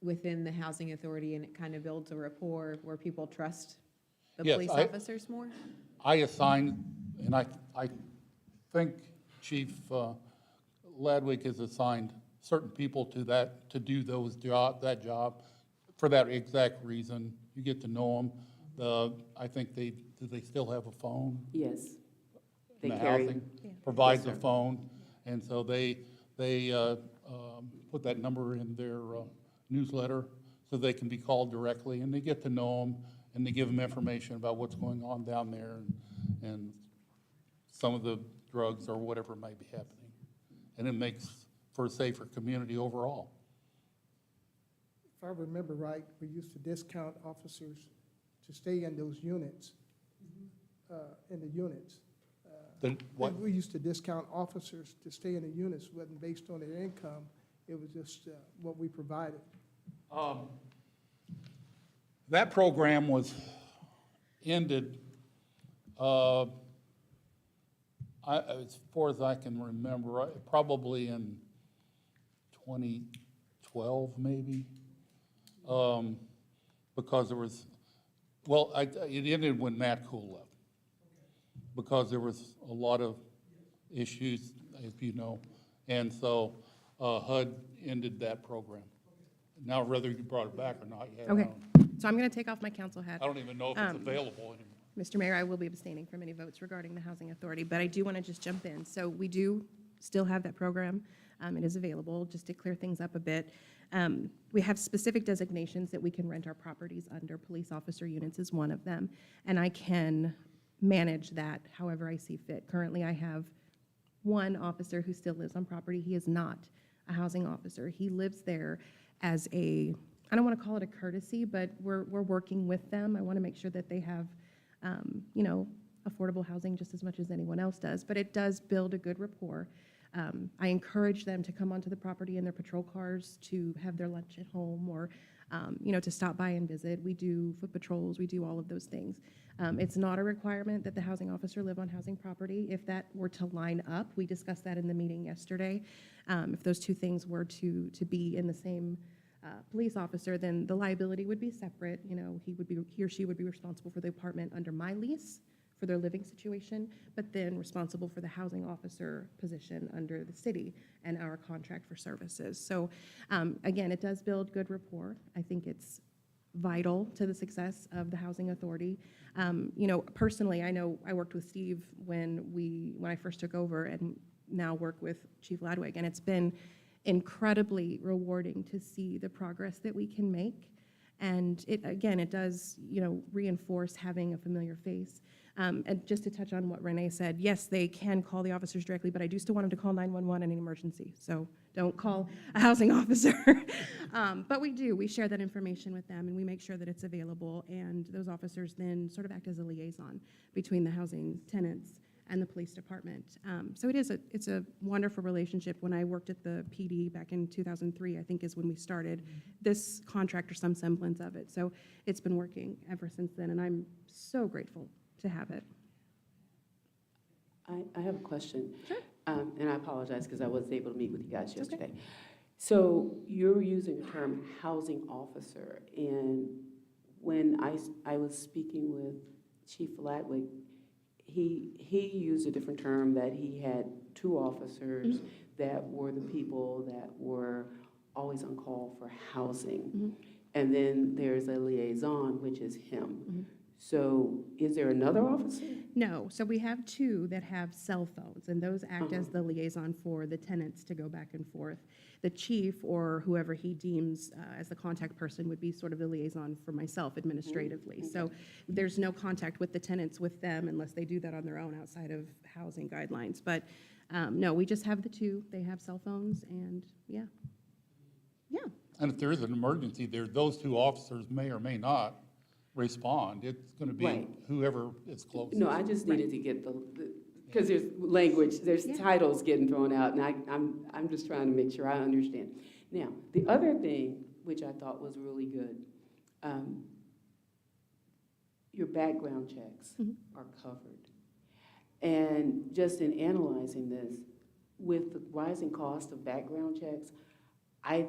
within the housing authority, and it kind of builds a rapport where people trust the Yes, police officers more? I assigned, and I think Chief Ladwick has assigned certain people to do that job for that exact reason. You get to know them. I think do they still have a phone? Yes. They And the carry. housing Yeah. provides Yes, a sir. phone, and so they put that number in their newsletter so they can be called directly, and they get to know them, and they give them information about what's going on down there and some of the drugs or whatever might be happening. And it makes for a safer community overall. If I remember right, we used to discount officers to stay in those units, in the units. What? We used to discount officers to stay in the units, wasn't based on their income, it was just what we provided. That program was ended, as far as I can remember, probably in 2012, maybe, because there was, well, it ended when Matt Cool left, because there was a lot of issues, as you know, and so HUD ended that program. Now, whether you brought it back or not, you have Okay, known. so I'm going to take off my council hat. I don't even know if it's available anymore. Mr. Mayor, I will be abstaining from any votes regarding the Housing Authority, but I do want to just jump in. So we do still have that program. It is available, just to clear things up a bit. We have specific designations that we can rent our properties under. Police officer units is one of them, and I can manage that however I see fit. Currently, I have one officer who still lives on property. He is not a housing officer. He lives there as I don't want to call it a courtesy, but we're working with them. I want to make sure that they have, affordable housing just as much as anyone else does, but it does build a good rapport. I encourage them to come onto the property in their patrol cars to have their lunch at home or, to stop by and visit. We do foot patrols, we do all of those things. It's not a requirement that the housing officer live on housing property. If that were to line up, we discussed that in the meeting yesterday. If those two things were to be in the same police officer, then the liability would be separate. He or she would be responsible for the apartment under my lease for their living situation, but then responsible for the housing officer position under the city and our contract for services. So again, it does build good rapport. I think it's vital to the success of the housing authority. Personally, I know I worked with Steve when I first took over, and now work with Chief Ladwig, and it's been incredibly rewarding to see the progress that we can make. And it does, reinforce having a familiar face. And just to touch on what Renee said, yes, they can call the officers directly, but I do still want them to call 911 in an emergency. So don't call a housing officer. But we share that information with them, and we make sure that it's available. And those officers then sort of act as a liaison between the housing tenants and the police department. So it's a wonderful relationship. When I worked at the PD back in 2003, I think is when we started this contract or some semblance of it. So it's been working ever since then, and I'm so grateful to have it. I have a question. Sure. And I apologize because I wasn't able to meet with you guys yesterday. So you're using the term housing officer, and when I was speaking with Chief Ladwig, he used a different term, that he had two officers that were the people that were always on call for housing. And then there's a liaison, which is him. So is there another officer? No, so we have two that have cell phones, and those act as the liaison for the tenants to go back and forth. The chief, or whoever he deems as the contact person, would be sort of the liaison for myself administratively. So there's no contact with the tenants with them unless they do that on their own outside of housing guidelines. But no, we just have the two. They have cell phones, and yeah. And if there is an emergency there, those two officers may or may not respond. It's going to be Right. whoever is closest. No, I just needed to get because there's language, there's titles getting thrown out, and I'm just trying to make sure I understand. Now, the other thing, which I thought was really good, your background checks are covered. And just in analyzing this, with the rising cost of background checks, I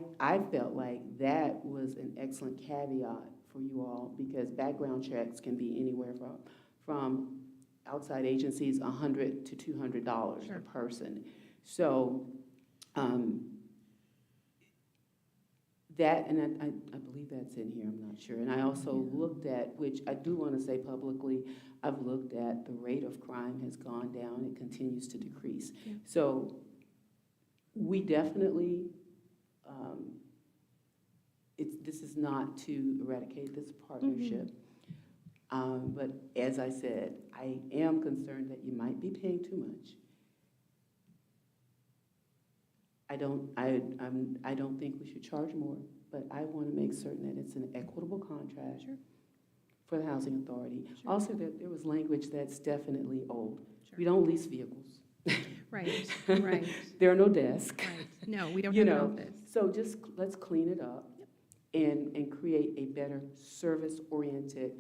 felt like that was an excellent caveat for you all, because background checks can be anywhere from outside agencies, $100 to $200 a person. So that, and I believe that's in here, I'm not sure. And I also looked at, which I do want to say publicly, I've looked at the rate of crime has gone down, it continues to decrease. So we definitely, this is not to eradicate this partnership. But as I said, I am concerned that you might be paying too much. I don't think we should charge more, but I want to make certain that it's an equitable contract for the housing authority. Also, that there was language that's definitely old. We don't lease vehicles. Right. There are no desks. Right. No, we don't have an office. So just let's clean it up and create a better service-oriented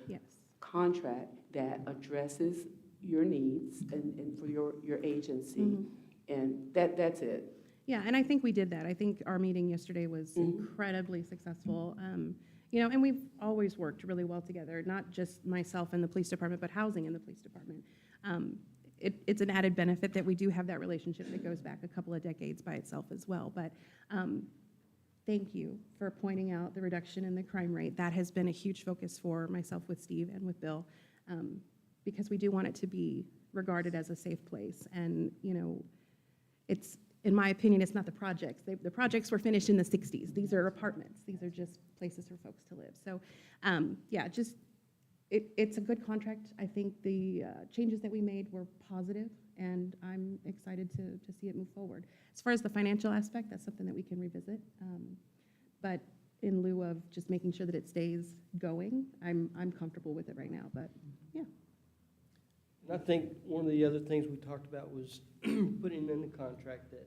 contract that addresses your needs and for your agency. And that's it. Yeah, and I think we did that. I think our meeting yesterday was incredibly successful. And we've always worked really well together, not just myself and the police department, but housing and the police department. It's an added benefit that we do have that relationship that goes back a couple of decades by itself as well. But thank you for pointing out the reduction in the crime rate. That has been a huge focus for myself with Steve and with Bill, because we do want it to be regarded as a safe place. And, it's, in my opinion, it's not the projects. The projects were finished in the 60s. These are apartments. These are just places for folks to live. So, it's a good contract. I think the changes that we made were positive, and I'm excited to see it move forward. As far as the financial aspect, that's something that we can revisit. But in lieu of just making sure that it stays going, I'm comfortable with it right now. But yeah. And I think one of the other things we talked about was putting in the contract that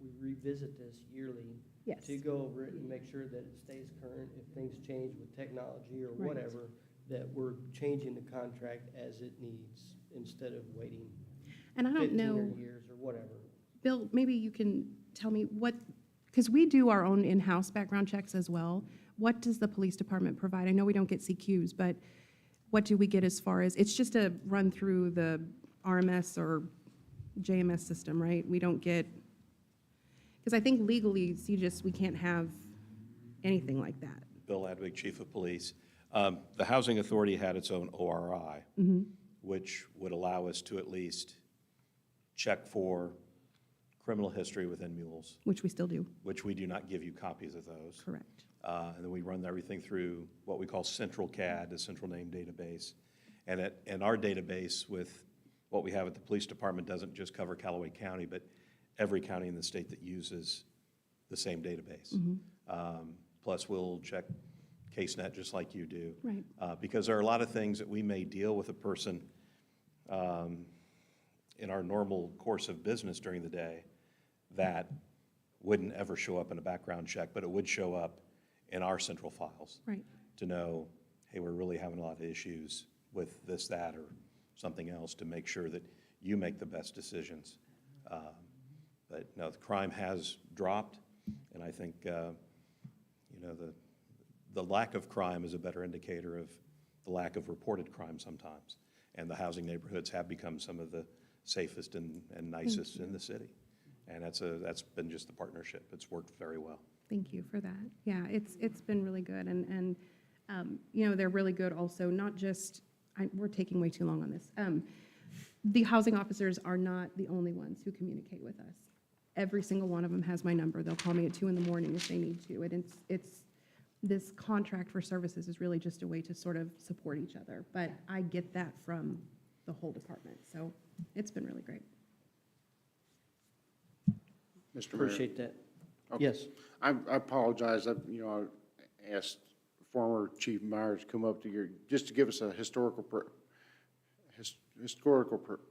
we revisit this yearly. Yes. To go over it and make sure that it stays current. If things change with technology or Right. whatever, that we're changing the contract as it needs instead of waiting And I don't 15 know, or years or whatever. Bill, maybe you can tell me what, because we do our own in-house background checks as well. What does the police department provide? I know we don't get CQs, but what do we get as far as, it's just a run through the RMS or JMS system, right? We don't get, because I think legally, we can't have anything like that. Bill Adwig, Chief of Police. The Housing Authority had its own ORI, which would allow us to at least check for criminal history within mules, Which we still do. which we do not give you copies of those. Correct. And then we run everything through what we call Central CAD, the Central Name Database. And our database with what we have at the police department doesn't just cover Callaway County, but every county in the state that uses the same database. Plus, we'll check CaseNet just like you do. Right. Because there are a lot of things that we may deal with a person in our normal course of business during the day that wouldn't ever show up in a background check, but it would show up in our central files. Right. To know, hey, we're really having a lot of issues with this, that, or something else, to make sure that you make the best decisions. But no, the crime has dropped, and I think, the lack of crime is a better indicator of the lack of reported crime sometimes. And the housing neighborhoods have become some of the safest and nicest in the city. And that's been just the partnership. It's worked very well. Thank you for that. Yeah, it's been really good, and they're really good also, not just, we're taking way too long on this. The housing officers are not the only ones who communicate with us. Every single one of them has my number. They'll call me at 2 a.m. if they need to. And it's this contract for services is really just a way to sort of support each other. But I get that from the whole department, so it's been really great. Mr. Mayor. Appreciate that. Okay. Yes. I apologize. I asked former Chief Myers to come up to your, just to give us a historical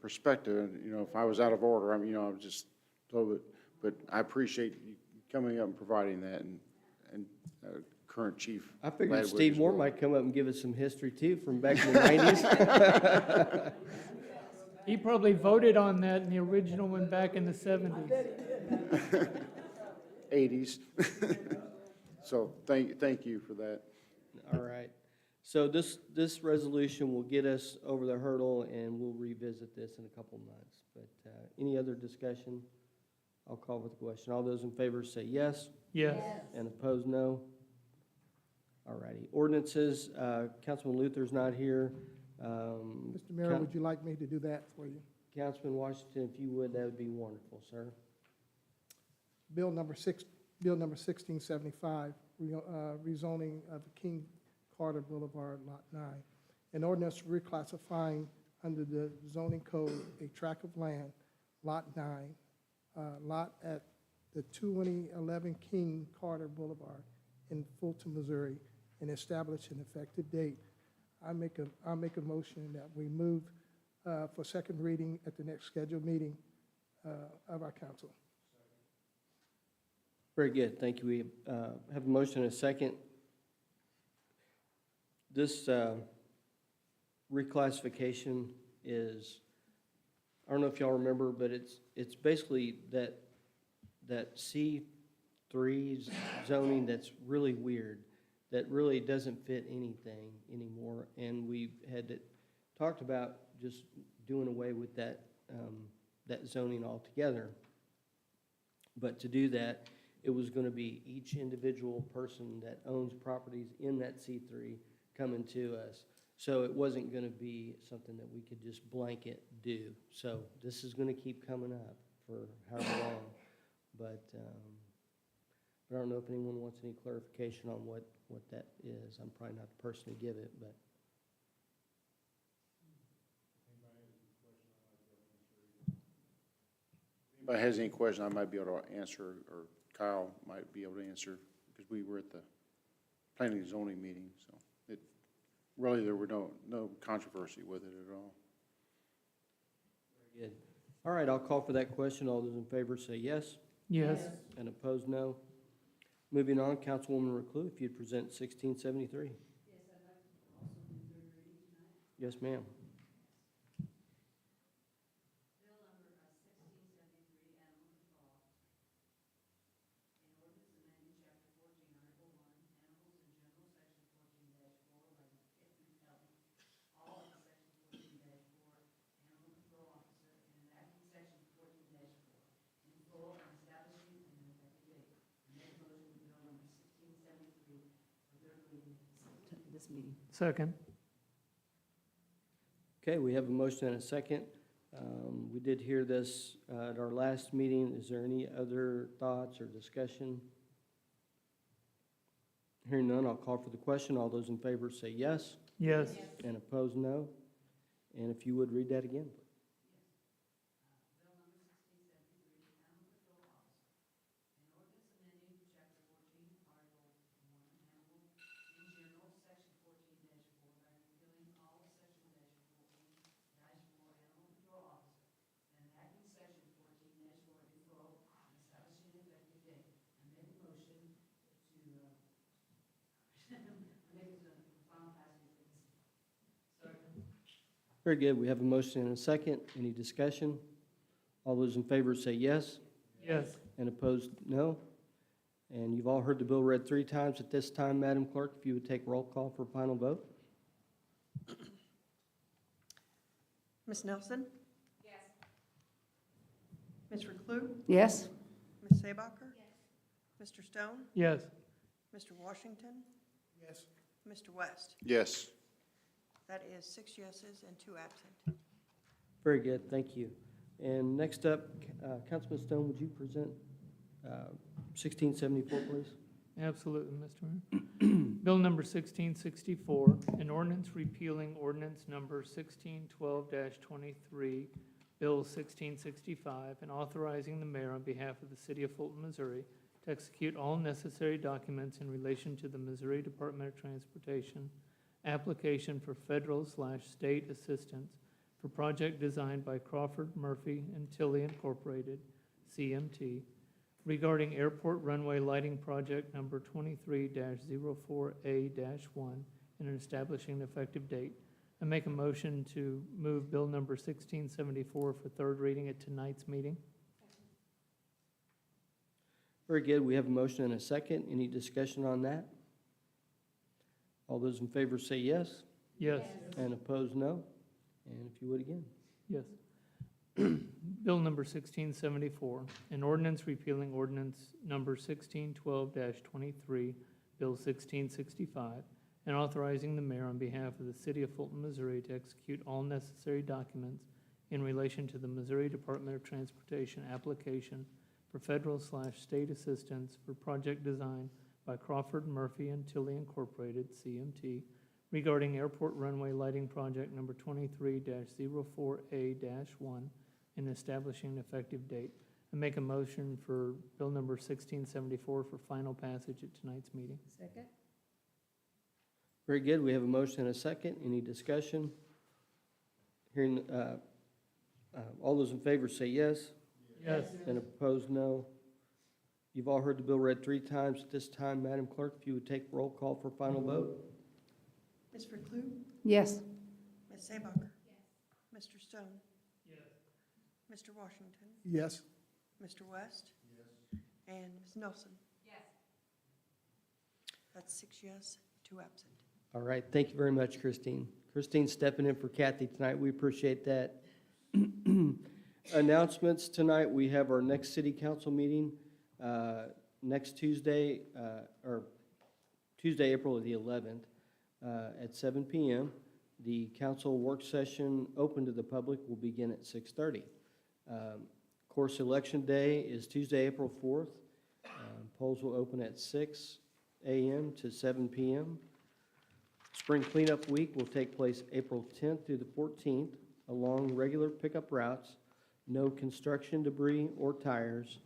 perspective. And, if I was out of order, I was just a little bit, but I appreciate you coming up and providing that, and current chief. I figured Ladwood Steve as Moore well. might come up and give us some history too from back in the 90s. He probably voted on that in the original one back in the 70s. 80s. So thank you for that. All right. So this resolution will get us over the hurdle, and we'll revisit this in a couple months. But any other discussion? I'll call for the question. All those in favor say yes. Yes. And opposed, no. All righty. Ordinances, Councilman Luther's not here. Mr. Mayor, would you like me to do that for you? Councilman Washington, if you would, that would be wonderful, sir. Bill number 1675, rezoning of King Carter Boulevard, Lot 9. An ordinance reclassifying under the zoning code a tract of land, Lot 9, lot at the 2011 King Carter Boulevard in Fulton, Missouri, and establish an effective date. I make a motion that we move for second reading at the next scheduled meeting of our council. Very good. Thank you. We have a motion and a second. This reclassification is, I don't know if y'all remember, but it's basically that C3 zoning that's really weird, that really doesn't fit anything anymore. And we had talked about just doing away with that zoning altogether. But to do that, it was going to be each individual person that owns properties in that C3 coming to us. So it wasn't going to be something that we could just blanket do. So this is going to keep coming up for however long. But I don't know if anyone wants any clarification on what that is. I'm probably not the person to give it, but. If anybody has any question, I might be able to answer, or Kyle might be able to answer, because we were at the planning and zoning meeting, so really there were no controversy with it at all. Good. All right, I'll call for that question. All those in favor say yes. Yes. And opposed, no. Moving on, Councilwoman Reclus, if you'd present 1673. Yes, ma'am. This meeting. Second. Okay, we have a motion and a second. We did hear this at our last meeting. Is there any other thoughts or discussion? Hearing none, I'll call for the question. All those in favor say yes. Yes. And opposed, no. And if you would read that again. Very good. We have a motion and a second. Any discussion? All those in favor say yes. Yes. And opposed, no. And you've all heard the bill read 3 times at this time, Madam Clerk. If you would take roll call for final vote. Ms. Nelson? Yes. Ms. Reclus? Yes? Ms. Sabacher? Yes. Mr. Stone? Yes. Mr. Washington? Yes. Mr. West? Yes. That is 6 yeses and 2 absent. Very good. Thank you. And next up, Councilman Stone, would you present 1674, please? Absolutely, Mr. Mayor. Bill number 1664, an ordinance repealing ordinance number 1612-23, Bill 1665, and authorizing the mayor on behalf of the city of Fulton, Missouri, to execute all necessary documents in relation to the Missouri Department of Transportation application for federal/state assistance for project designed by Crawford, Murphy, and Tilley Incorporated, CMT, regarding airport runway lighting project number 23-04A-1 and establishing an effective date. I make a motion to move bill number 1674 for third reading at tonight's meeting. Very good. We have a motion and a second. Any discussion on that? All those in favor say yes. Yes. And opposed, no. And if you would again. Yes. Bill number 1674, an ordinance repealing ordinance number 1612-23, Bill 1665, and authorizing the mayor on behalf of the city of Fulton, Missouri to execute all necessary documents in relation to the Missouri Department of Transportation application for federal/state assistance for project design by Crawford, Murphy, and Tilley Incorporated, CMT, regarding airport runway lighting project number 23-04A-1 and establishing an effective date. I make a motion for bill number 1674 for final passage at tonight's meeting. Second? Very good. We have a motion and a second. Any discussion? Hearing, all those in favor say yes. Yes. And opposed, no. You've all heard the bill read 3 times at this time. Madam Clerk, if you would take roll call for final vote. Ms. Reclus? Yes. Ms. Sabacher? Yes. Mr. Stone? Yes. Mr. Washington? Yes. Mr. West? Yes. And Ms. Nelson? Yes. That's 6 yes, 2 absent. All right. Thank you very much, Christine. Christine's stepping in for Kathy tonight. We appreciate that. Announcements tonight. We have our next city council meeting next Tuesday, Tuesday, April the 11th at 7 p.m. The council work session open to the public will begin at 6:30. Of course, election day is Tuesday, April 4th. Polls will open at 6 a.m. to 7 p.m. Spring cleanup week will take place April 10th through the 14th along regular pickup routes. No construction debris or tires.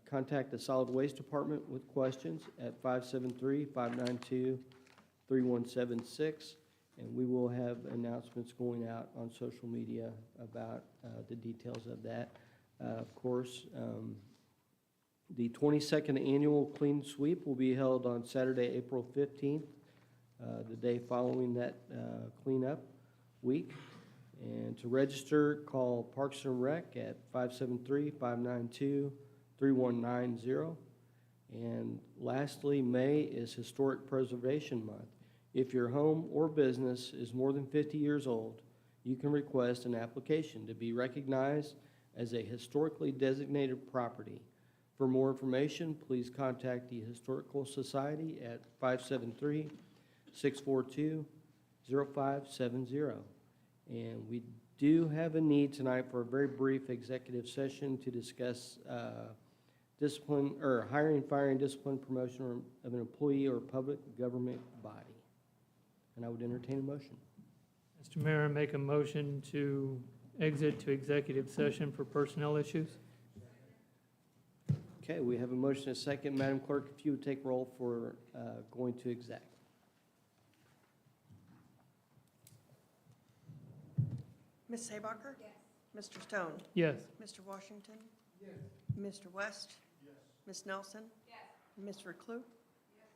Contact the Solid Waste Department with questions at 573-592-3176. And we will have announcements going out on social media about the details of that. Of course, the 22nd Annual Clean Sweep will be held on Saturday, April 15th, the day following that cleanup week. And to register, call Parks and Rec at 573-592-3190. And lastly, May is Historic Preservation Month. If your home or business is more than 50 years old, you can request an application to be recognized as a historically designated property. For more information, please contact the Historical Society at 573-642-0570. And we do have a need tonight for a very brief executive session to discuss discipline, or hiring, firing, discipline, promotion of an employee or public government body. And I would entertain a motion. Mr. Mayor, I make a motion to exit to executive session for personnel issues. Okay, we have a motion and a second. Madam Clerk, if you would take roll for going to exec. Ms. Sabacher? Yes. Mr. Stone? Yes. Mr. Washington? Yes. Mr. West? Yes. Ms. Nelson? Yes. Ms. Reclus? Yes.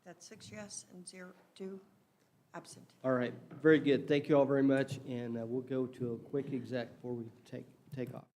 That's 6 yes and 2 absent. All right, very good. Thank you all very much, and we'll go to a quick exec before we take off.